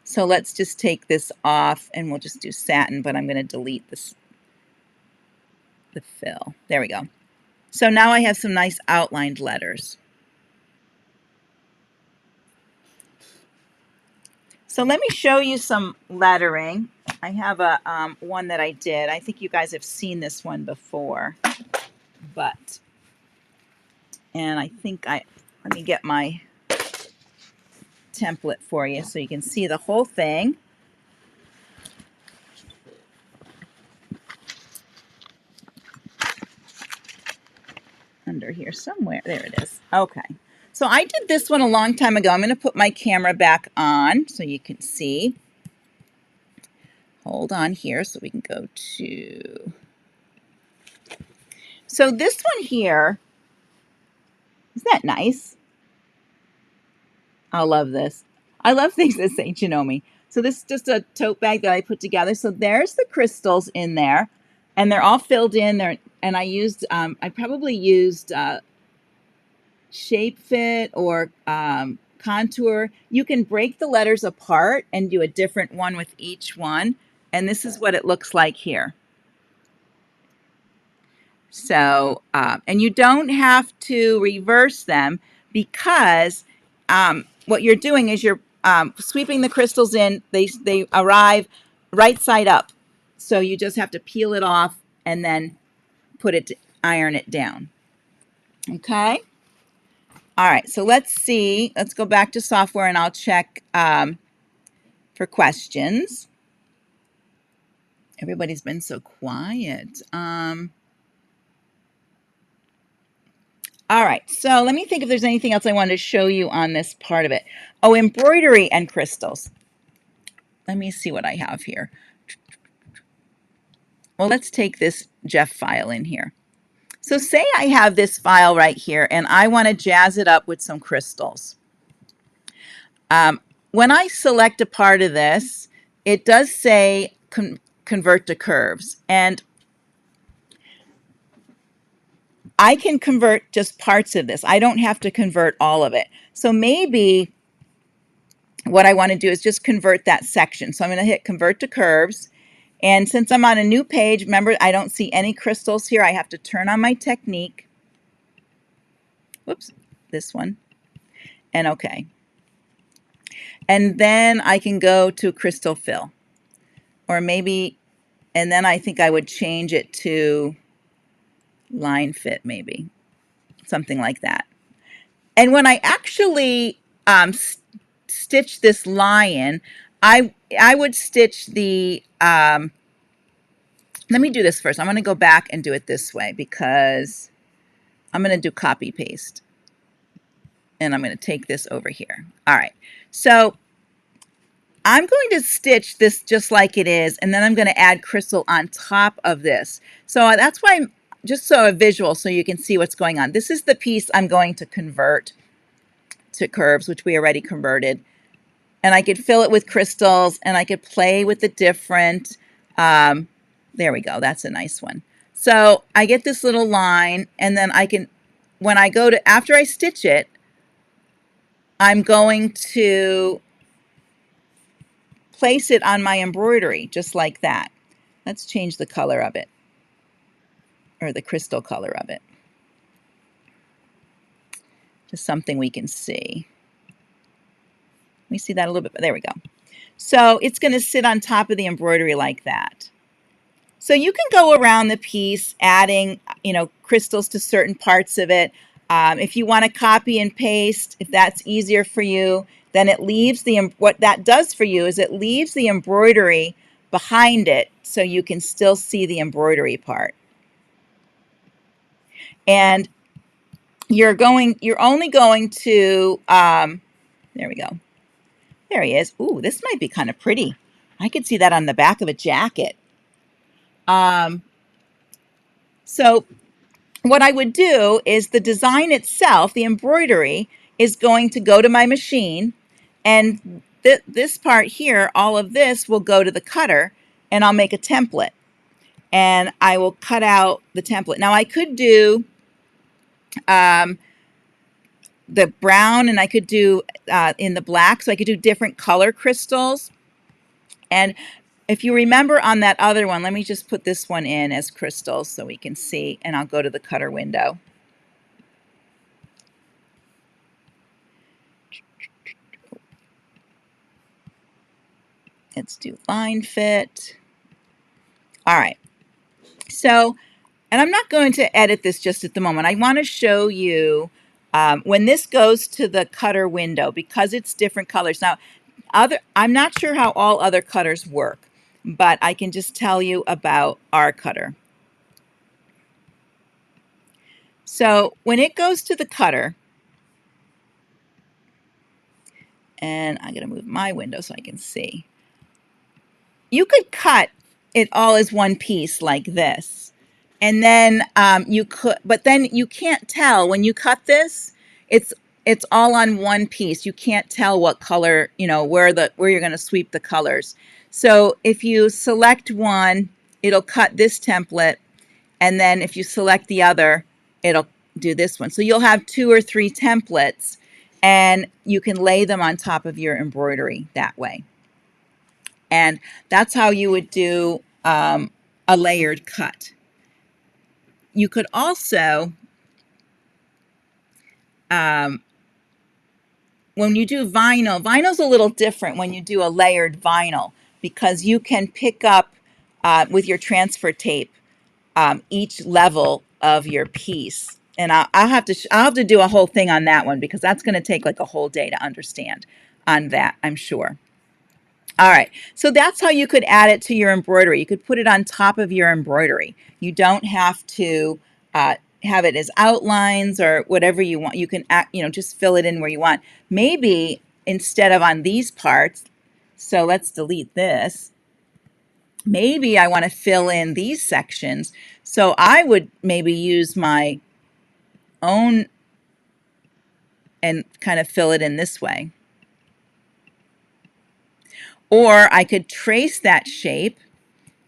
So let's just take this off and we'll just do satin, but I'm going to delete the fill. There we go. So now I have some nice outlined letters. So let me show you some lettering. I have a one that I did. I think you guys have seen this one before, and I think let me get my template for you so you can see the whole thing. Under here somewhere. There it is. Okay. So I did this one a long time ago. I'm going to put my camera back on so you can see. Hold on here so we can go to... So this one here, isn't that nice? I love this. I love things that say Janome. So this is just a tote bag that I put together. So there's the crystals in there, and they're all filled in there. And I used, I probably used Shape Fit or Contour. You can break the letters apart and do a different one with each one. And this is what it looks like here. So, and you don't have to reverse them because what you're doing is you're sweeping the crystals in. They arrive right side up. So you just have to peel it off and then iron it down. Okay. All right. So let's see. Let's go back to software and I'll check for questions. Everybody's been so quiet. All right, so let me think if there's anything else I wanted to show you on this part of it. Oh, embroidery and crystals. Let me see what I have here. Well, let's take this Jeff file in here. So say I have this file right here and I want to jazz it up with some crystals. When I select a part of this, it does say convert to curves. And I can convert just parts of this. I don't have to convert all of it. So maybe what I want to do is just convert that section. So I'm going to hit convert to curves. And since I'm on a new page, remember, I don't see any crystals here. I have to turn on my technique. Whoops, this one. And okay. And then I can go to crystal fill. Or maybe, and then I think I would change it to line fit, maybe. Something like that. And when I actually stitch this lion, I would stitch the, let me do this first. I'm going to go back and do it this way because I'm going to do copy paste. And I'm going to take this over here. All right. So I'm going to stitch this just like it is, and then I'm going to add crystal on top of this. So that's why I'm just so a visual so you can see what's going on. This is the piece I'm going to convert to curves, which we already converted. And I could fill it with crystals, and I could play with the different, there we go, that's a nice one. So I get this little line, and then I can, when I go to, after I stitch it, I'm going to place it on my embroidery, just like that. Let's change the color of it, or the crystal color of it. Just something we can see. Let me see that a little bit, there we go. So it's going to sit on top of the embroidery like that. So you can go around the piece adding, crystals to certain parts of it. If you want to copy and paste, if that's easier for you, then it leaves what that does for you is it leaves the embroidery behind it so you can still see the embroidery part. And you're only going to, there we go. There he is. Ooh, this might be kind of pretty. I could see that on the back of a jacket. So what I would do is the design itself, the embroidery, is going to go to my machine, and this part here, all of this will go to the cutter, and I'll make a template, and I will cut out the template. Now I could do the brown, and I could do in the black, so I could do different color crystals. And if you remember on that other one, let me just put this one in as crystals so we can see, and I'll go to the cutter window. Let's do line fit. All right. So, and I'm not going to edit this just at the moment. I want to show you when this goes to the cutter window, because it's different colors. Now, I'm not sure how all other cutters work, but I can just tell you about our cutter. So when it goes to the cutter, and I'm going to move my window so I can see. You could cut it all as one piece like this. And then you could, but then you can't tell when you cut this, it's all on one piece. You can't tell what color, where you're going to sweep the colors. So if you select one, it'll cut this template. And then if you select the other, it'll do this one. So you'll have 2 or 3 templates, and you can lay them on top of your embroidery that way. And that's how you would do a layered cut. You could also, when you do vinyl, vinyl's a little different when you do a layered vinyl, because you can pick up with your transfer tape each level of your piece. And I'll have to do a whole thing on that one, because that's going to take like a whole day to understand on that, I'm sure. All right, so that's how you could add it to your embroidery. You could put it on top of your embroidery. You don't have to have it as outlines or whatever you want. You can, just fill it in where you want. Maybe instead of on these parts, so let's delete this. Maybe I want to fill in these sections. So I would maybe use my own and kind of fill it in this way. Or I could trace that shape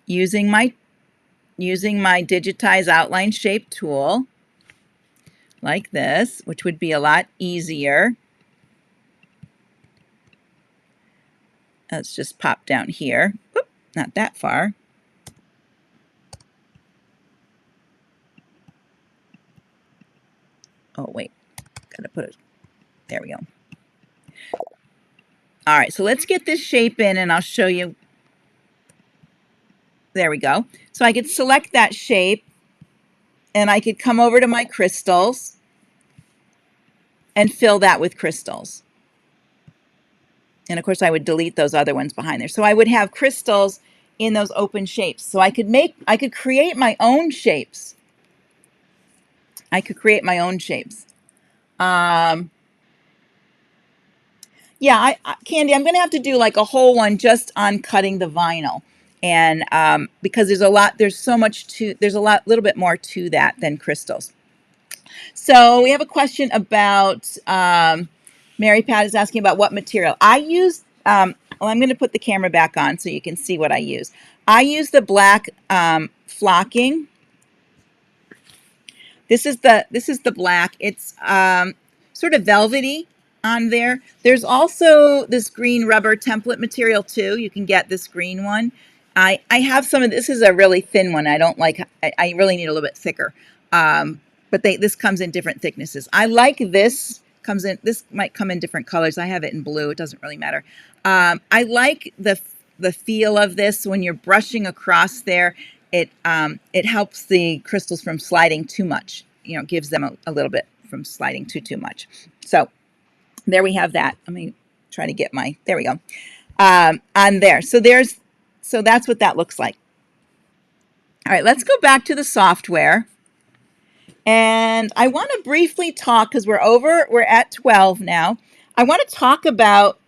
using my Digitize Outline Shape tool, like this, which would be a lot easier. Let's just pop down here. Oop, not that far. Oh, wait. Gotta put it. There we go. All right, so let's get this shape in and I'll show you. There we go. So I could select that shape and I could come over to my crystals and fill that with crystals. And of course I would delete those other ones behind there. So I would have crystals in those open shapes. So I could create my own shapes. I could create my own shapes. Yeah, Candy, I'm going to have to do like a whole one just on cutting the vinyl. And because there's a little bit more to that than crystals. So we have a question about, Mary Pat is asking about what material. I use, well, I'm going to put the camera back on so you can see what I use. I use the black flocking. This is the black. It's sort of velvety on there. There's also this green rubber template material too. You can get this green one. I have some of this. Is a really thin one. I don't like. I really need a little bit thicker. But this comes in different thicknesses. I like this. This might come in different colors. I have it in blue. It doesn't really matter. I like the feel of this when you're brushing across there. It helps the crystals from sliding too much. You know, gives them a little bit from sliding too much. So there we have that. Let me try to get there we go. On there. So that's what that looks like. All right, let's go back to the software. And I want to briefly talk, because we're at 12 now. I want to talk about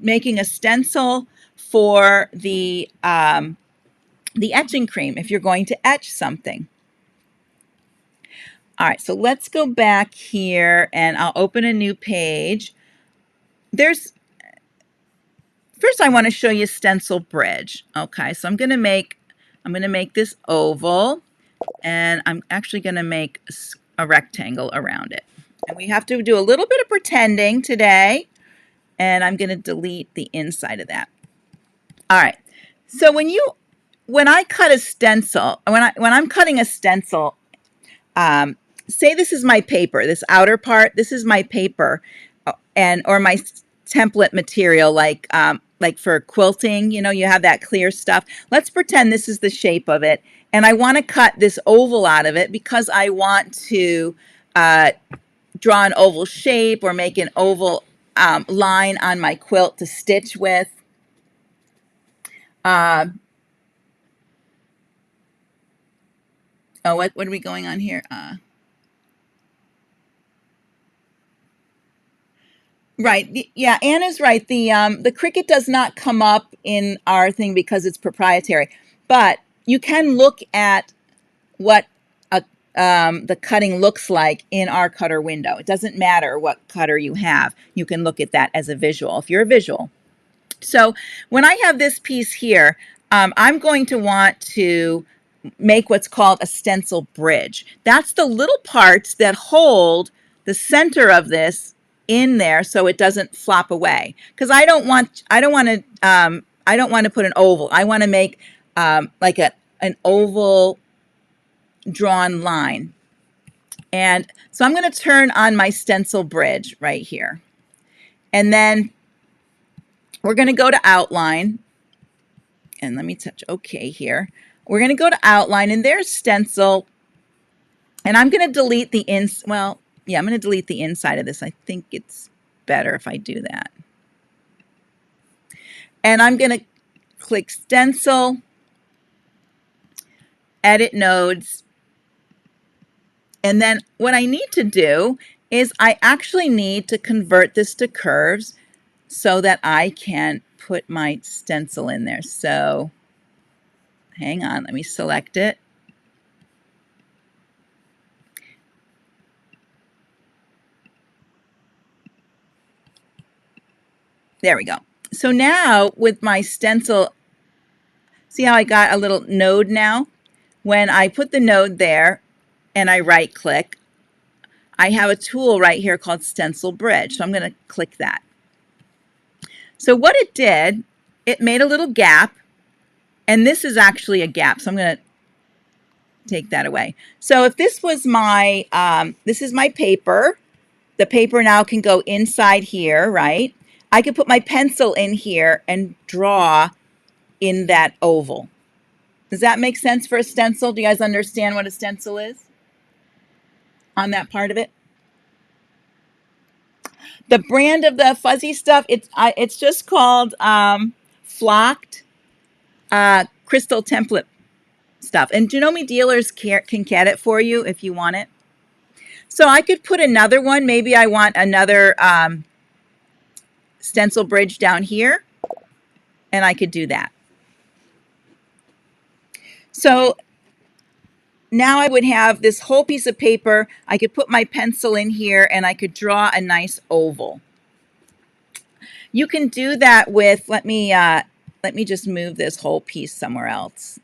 making a stencil for the etching cream if you're going to etch something. All right, so let's go back here and I'll open a new page. First I want to show you Stencil Bridge. Okay, so I'm going to make this oval, and I'm actually going to make a rectangle around it. And we have to do a little bit of pretending today, and I'm going to delete the inside of that. All right, so when I cut a stencil, when I'm cutting a stencil, say this is my paper, this outer part, this is my paper, or my template material, like for quilting, you know, you have that clear stuff. Let's pretend this is the shape of it, and I want to cut this oval out of it because I want to draw an oval shape or make an oval line on my quilt to stitch with. Oh, what are we going on here? Right. Yeah, Anna's right. The Cricut does not come up in our thing because it's proprietary, but you can look at what the cutting looks like in our cutter window. It doesn't matter what cutter you have. You can look at that as a visual if you're a visual. So when I have this piece here, I'm going to want to make what's called a stencil bridge. That's the little parts that hold the center of this in there so it doesn't flop away. Because I don't want to put an oval. I want to make like an oval drawn line. And so I'm going to turn on my stencil bridge right here. And then we're going to go to outline. And let me touch OK here. We're going to go to outline, and there's stencil. And I'm going to delete the I'm going to delete the inside of this. I think it's better if I do that. And I'm going to click stencil, edit nodes. And then what I need to do is I actually need to convert this to curves so that I can put my stencil in there. So hang on, let me select it. There we go. So now with my stencil, see how I got a little node now? When I put the node there and I right click, I have a tool right here called Stencil Bridge. So I'm going to click that. So what it did, it made a little gap, and this is actually a gap. So I'm going to take that away. So if this was my, this is my paper. The paper now can go inside here, right? I could put my pencil in here and draw in that oval. Does that make sense for a stencil? Do you guys understand what a stencil is on that part of it? The brand of the fuzzy stuff, it's just called Flocked Crystal Template stuff. And Janome Dealers can get it for you if you want it. So I could put another one. Maybe I want another stencil bridge down here, and I could do that. So now I would have this whole piece of paper. I could put my pencil in here, and I could draw a nice oval. You can do that with, let me just move this whole piece somewhere else.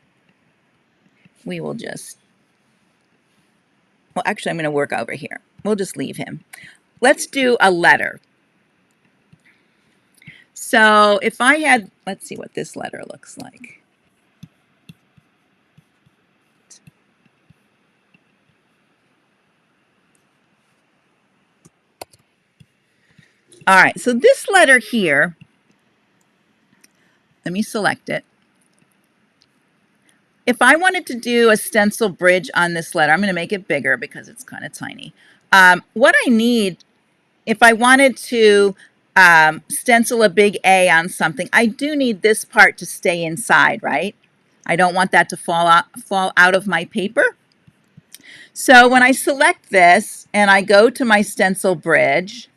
We will just, well, actually, I'm going to work over here. We'll just leave him. Let's do a letter. So if I had, let's see what this letter looks like. All right, so this letter here, let me select it. If I wanted to do a stencil bridge on this letter, I'm going to make it bigger because it's kind of tiny. What I need, if I wanted to stencil a big A on something, I do need this part to stay inside, right? I don't want that to fall out of my paper. So when I select this and I go to my stencil bridge,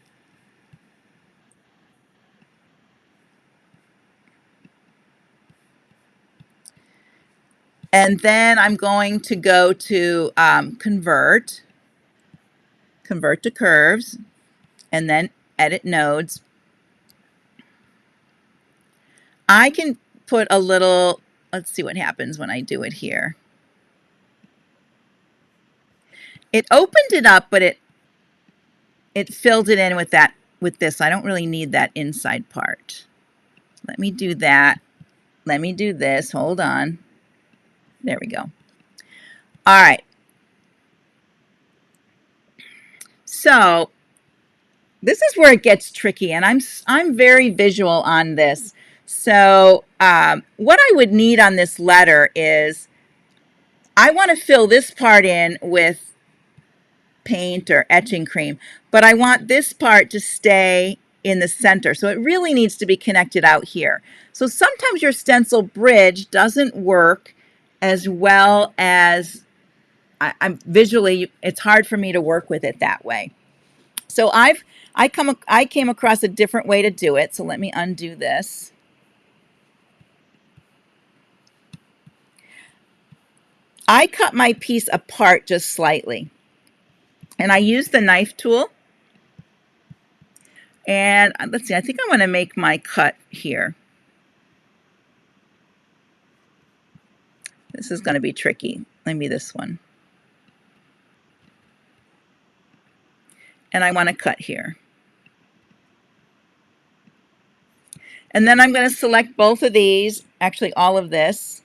and then I'm going to go to convert to curves, and then edit nodes. I can put a little, let's see what happens when I do it here. It opened it up, but it filled it in with this. I don't really need that inside part. Let me do that. Let me do this. Hold on. There we go. All right. So this is where it gets tricky, and I'm very visual on this. So what I would need on this letter is I want to fill this part in with paint or etching cream, but I want this part to stay in the center. So it really needs to be connected out here. So sometimes your stencil bridge doesn't work as well as I'm visually, it's hard for me to work with it that way. So I came across a different way to do it. So let me undo this. I cut my piece apart just slightly. And I use the knife tool. And let's see, I think I want to make my cut here. This is going to be tricky. Maybe this one. And I want to cut here. And then I'm going to select both of these, actually all of this,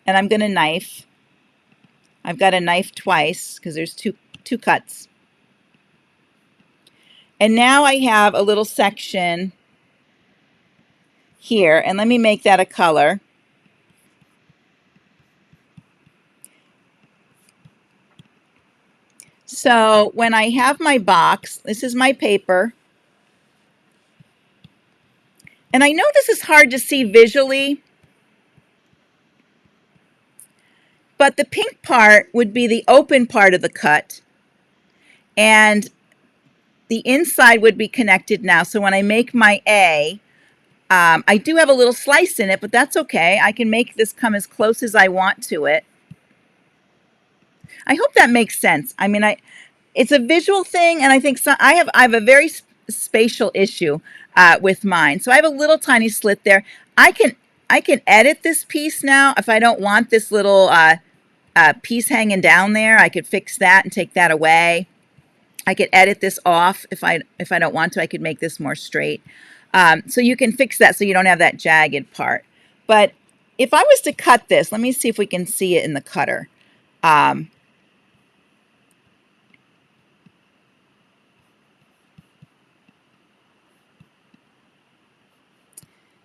and I'm going to knife. I've got to knife twice because there's two cuts. And now I have a little section here, and let me make that a color. So when I have my box, this is my paper. And I know this is hard to see visually, but the pink part would be the open part of the cut, and the inside would be connected now. So when I make my A, I do have a little slice in it, but that's okay. I can make this come as close as I want to it. I hope that makes sense. I mean, it's a visual thing, and I think I have a very spatial issue with mine. So I have a little tiny slit there. I can edit this piece now if I don't want this little piece hanging down there. I could fix that and take that away. I could edit this off if I don't want to. I could make this more straight. So you can fix that so you don't have that jagged part. But if I was to cut this, let me see if we can see it in the cutter. Um,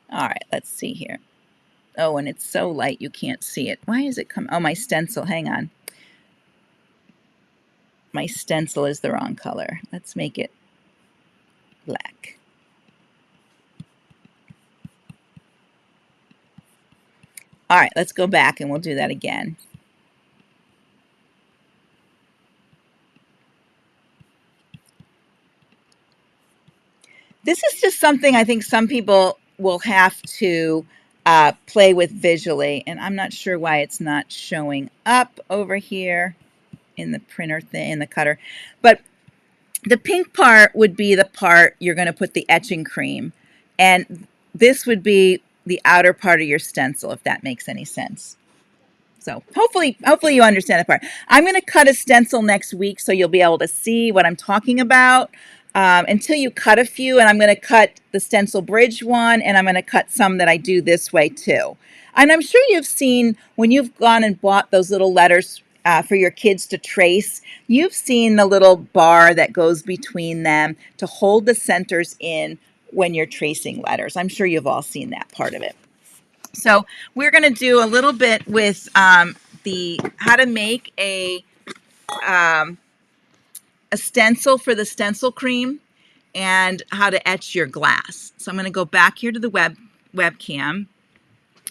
all right, let's see here. Oh, and it's so light you can't see it. Why is it come? Oh, my stencil. Hang on. My stencil is the wrong color. Let's make it black. All right, let's go back and we'll do that again. This is just something I think some people will have to play with visually, and I'm not sure why it's not showing up over here in the printer thing, in the cutter. But the pink part would be the part you're going to put the etching cream, and this would be the outer part of your stencil, if that makes any sense. So hopefully you understand that part. I'm going to cut a stencil next week so you'll be able to see what I'm talking about until you cut a few. And I'm going to cut the stencil bridge one, and I'm going to cut some that I do this way too. And I'm sure you've seen when you've gone and bought those little letters for your kids to trace, you've seen the little bar that goes between them to hold the centers in when you're tracing letters. I'm sure you've all seen that part of it. So we're going to do a little bit with the how to make a stencil for the stencil cream and how to etch your glass. So I'm going to go back here to the webcam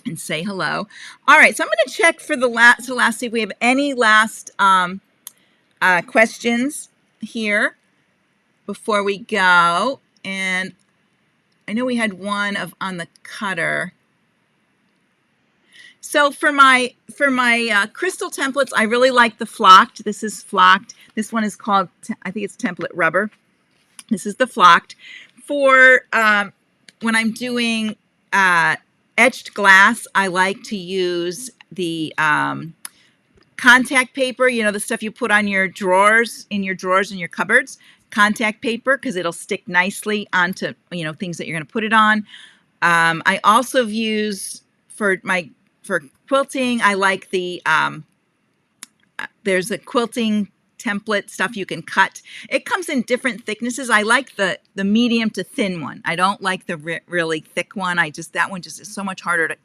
and say hello. All right, so I'm going to check for the last see if we have any last questions here before we go. And I know we had one on the cutter. So for my crystal templates, I really like the flocked. This is flocked. This one is called, I think it's template rubber. This is the flocked. For when I'm doing etched glass, I like to use the contact paper, you know, the stuff you put on your drawers, in your cupboards, contact paper, because it'll stick nicely onto, you know, things that you're going to put it on. I also use for quilting, I like the there's a quilting template stuff you can cut. It comes in different thicknesses. I like the medium to thin one. I don't like the really thick one. That one just is so much harder to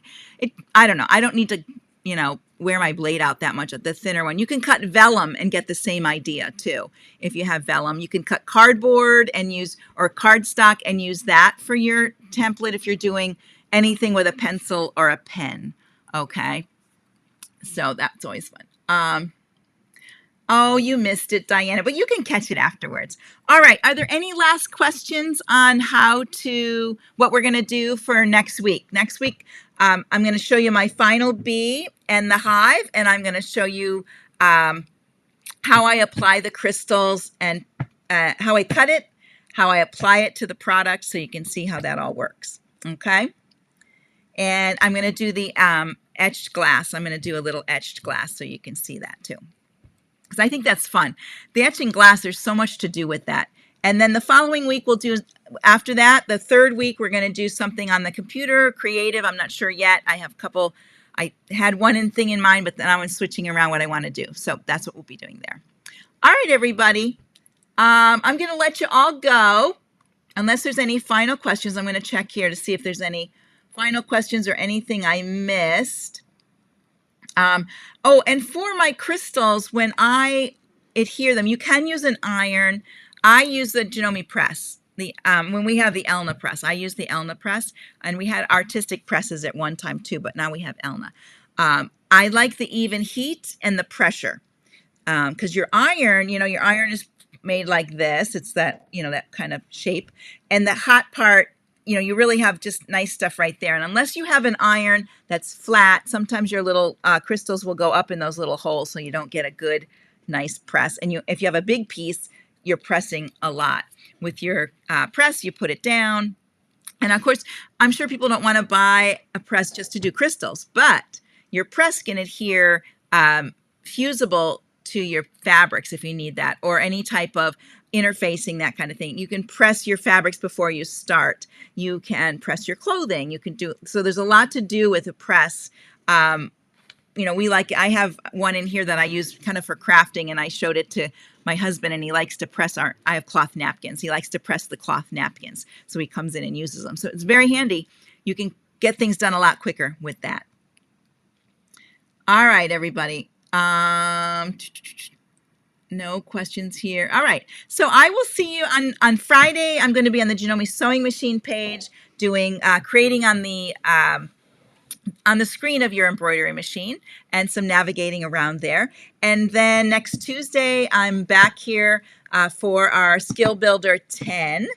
I don't know. I don't need to, you know, wear my blade out that much. The thinner one. You can cut vellum and get the same idea too. If you have vellum, you can cut cardboard and use, or cardstock and use that for your template if you're doing anything with a pencil or a pen. Okay. So that's always fun. Oh, you missed it, Diana, but you can catch it afterwards. All right. Are there any last questions on what we're going to do for next week? Next week, I'm going to show you my final bee and the hive, and I'm going to show you how I apply the crystals and how I cut it, how I apply it to the product, so you can see how that all works. Okay. And I'm going to do the etched glass. I'm going to do a little etched glass so you can see that too, because I think that's fun. The etching glass, there's so much to do with that. And then the following week we'll do, after that, the third week, we're going to do something on the computer, creative. I'm not sure yet. I had one thing in mind, but then I'm switching around what I want to do. So that's what we'll be doing there. All right, everybody. I'm going to let you all go. Unless there's any final questions, I'm going to check here to see if there's any final questions or anything I missed. Oh, and for my crystals, when I adhere them, you can use an iron. I use the Janome press. When we have the Elna press, I use the Elna press, and we had artistic presses at one time too, but now we have Elna. I like the even heat and the pressure, because your iron is made like this. It's that, you know, that kind of shape, and the hot part, you know, you really have just nice stuff right there. And unless you have an iron that's flat, sometimes your little crystals will go up in those little holes, so you don't get a good, nice press. And if you have a big piece, you're pressing a lot. With your press, you put it down. And of course, I'm sure people don't want to buy a press just to do crystals, but your press can adhere fusible to your fabrics if you need that, or any type of interfacing, that kind of thing. You can press your fabrics before you start. You can press your clothing. You can do, so there's a lot to do with a press. You know, I have one in here that I use kind of for crafting, and I showed it to my husband, and he likes to press I have cloth napkins. He likes to press the cloth napkins. So he comes in and uses them. So it's very handy. You can get things done a lot quicker with that. All right, everybody. No questions here. All right. So I will see you on Friday. I'm going to be on the Janome Sewing Machine page doing creating on the screen of your embroidery machine and some navigating around there. And then next Tuesday, I'm back here for our Skill Builder 10.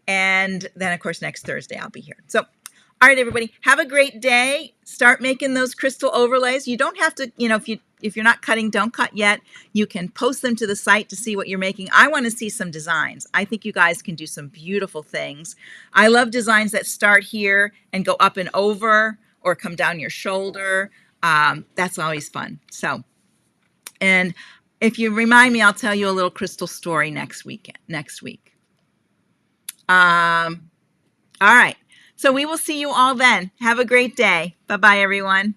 And then, of course, next Thursday, I'll be here. So, all right, everybody, have a great day. Start making those crystal overlays. You don't have to, you know, if you're not cutting, don't cut yet. You can post them to the site to see what you're making. I want to see some designs. I think you guys can do some beautiful things. I love designs that start here and go up and over or come down your shoulder. That's always fun. So, and if you remind me, I'll tell you a little crystal story next week. All right. So we will see you all then. Have a great day. Bye-bye, everyone.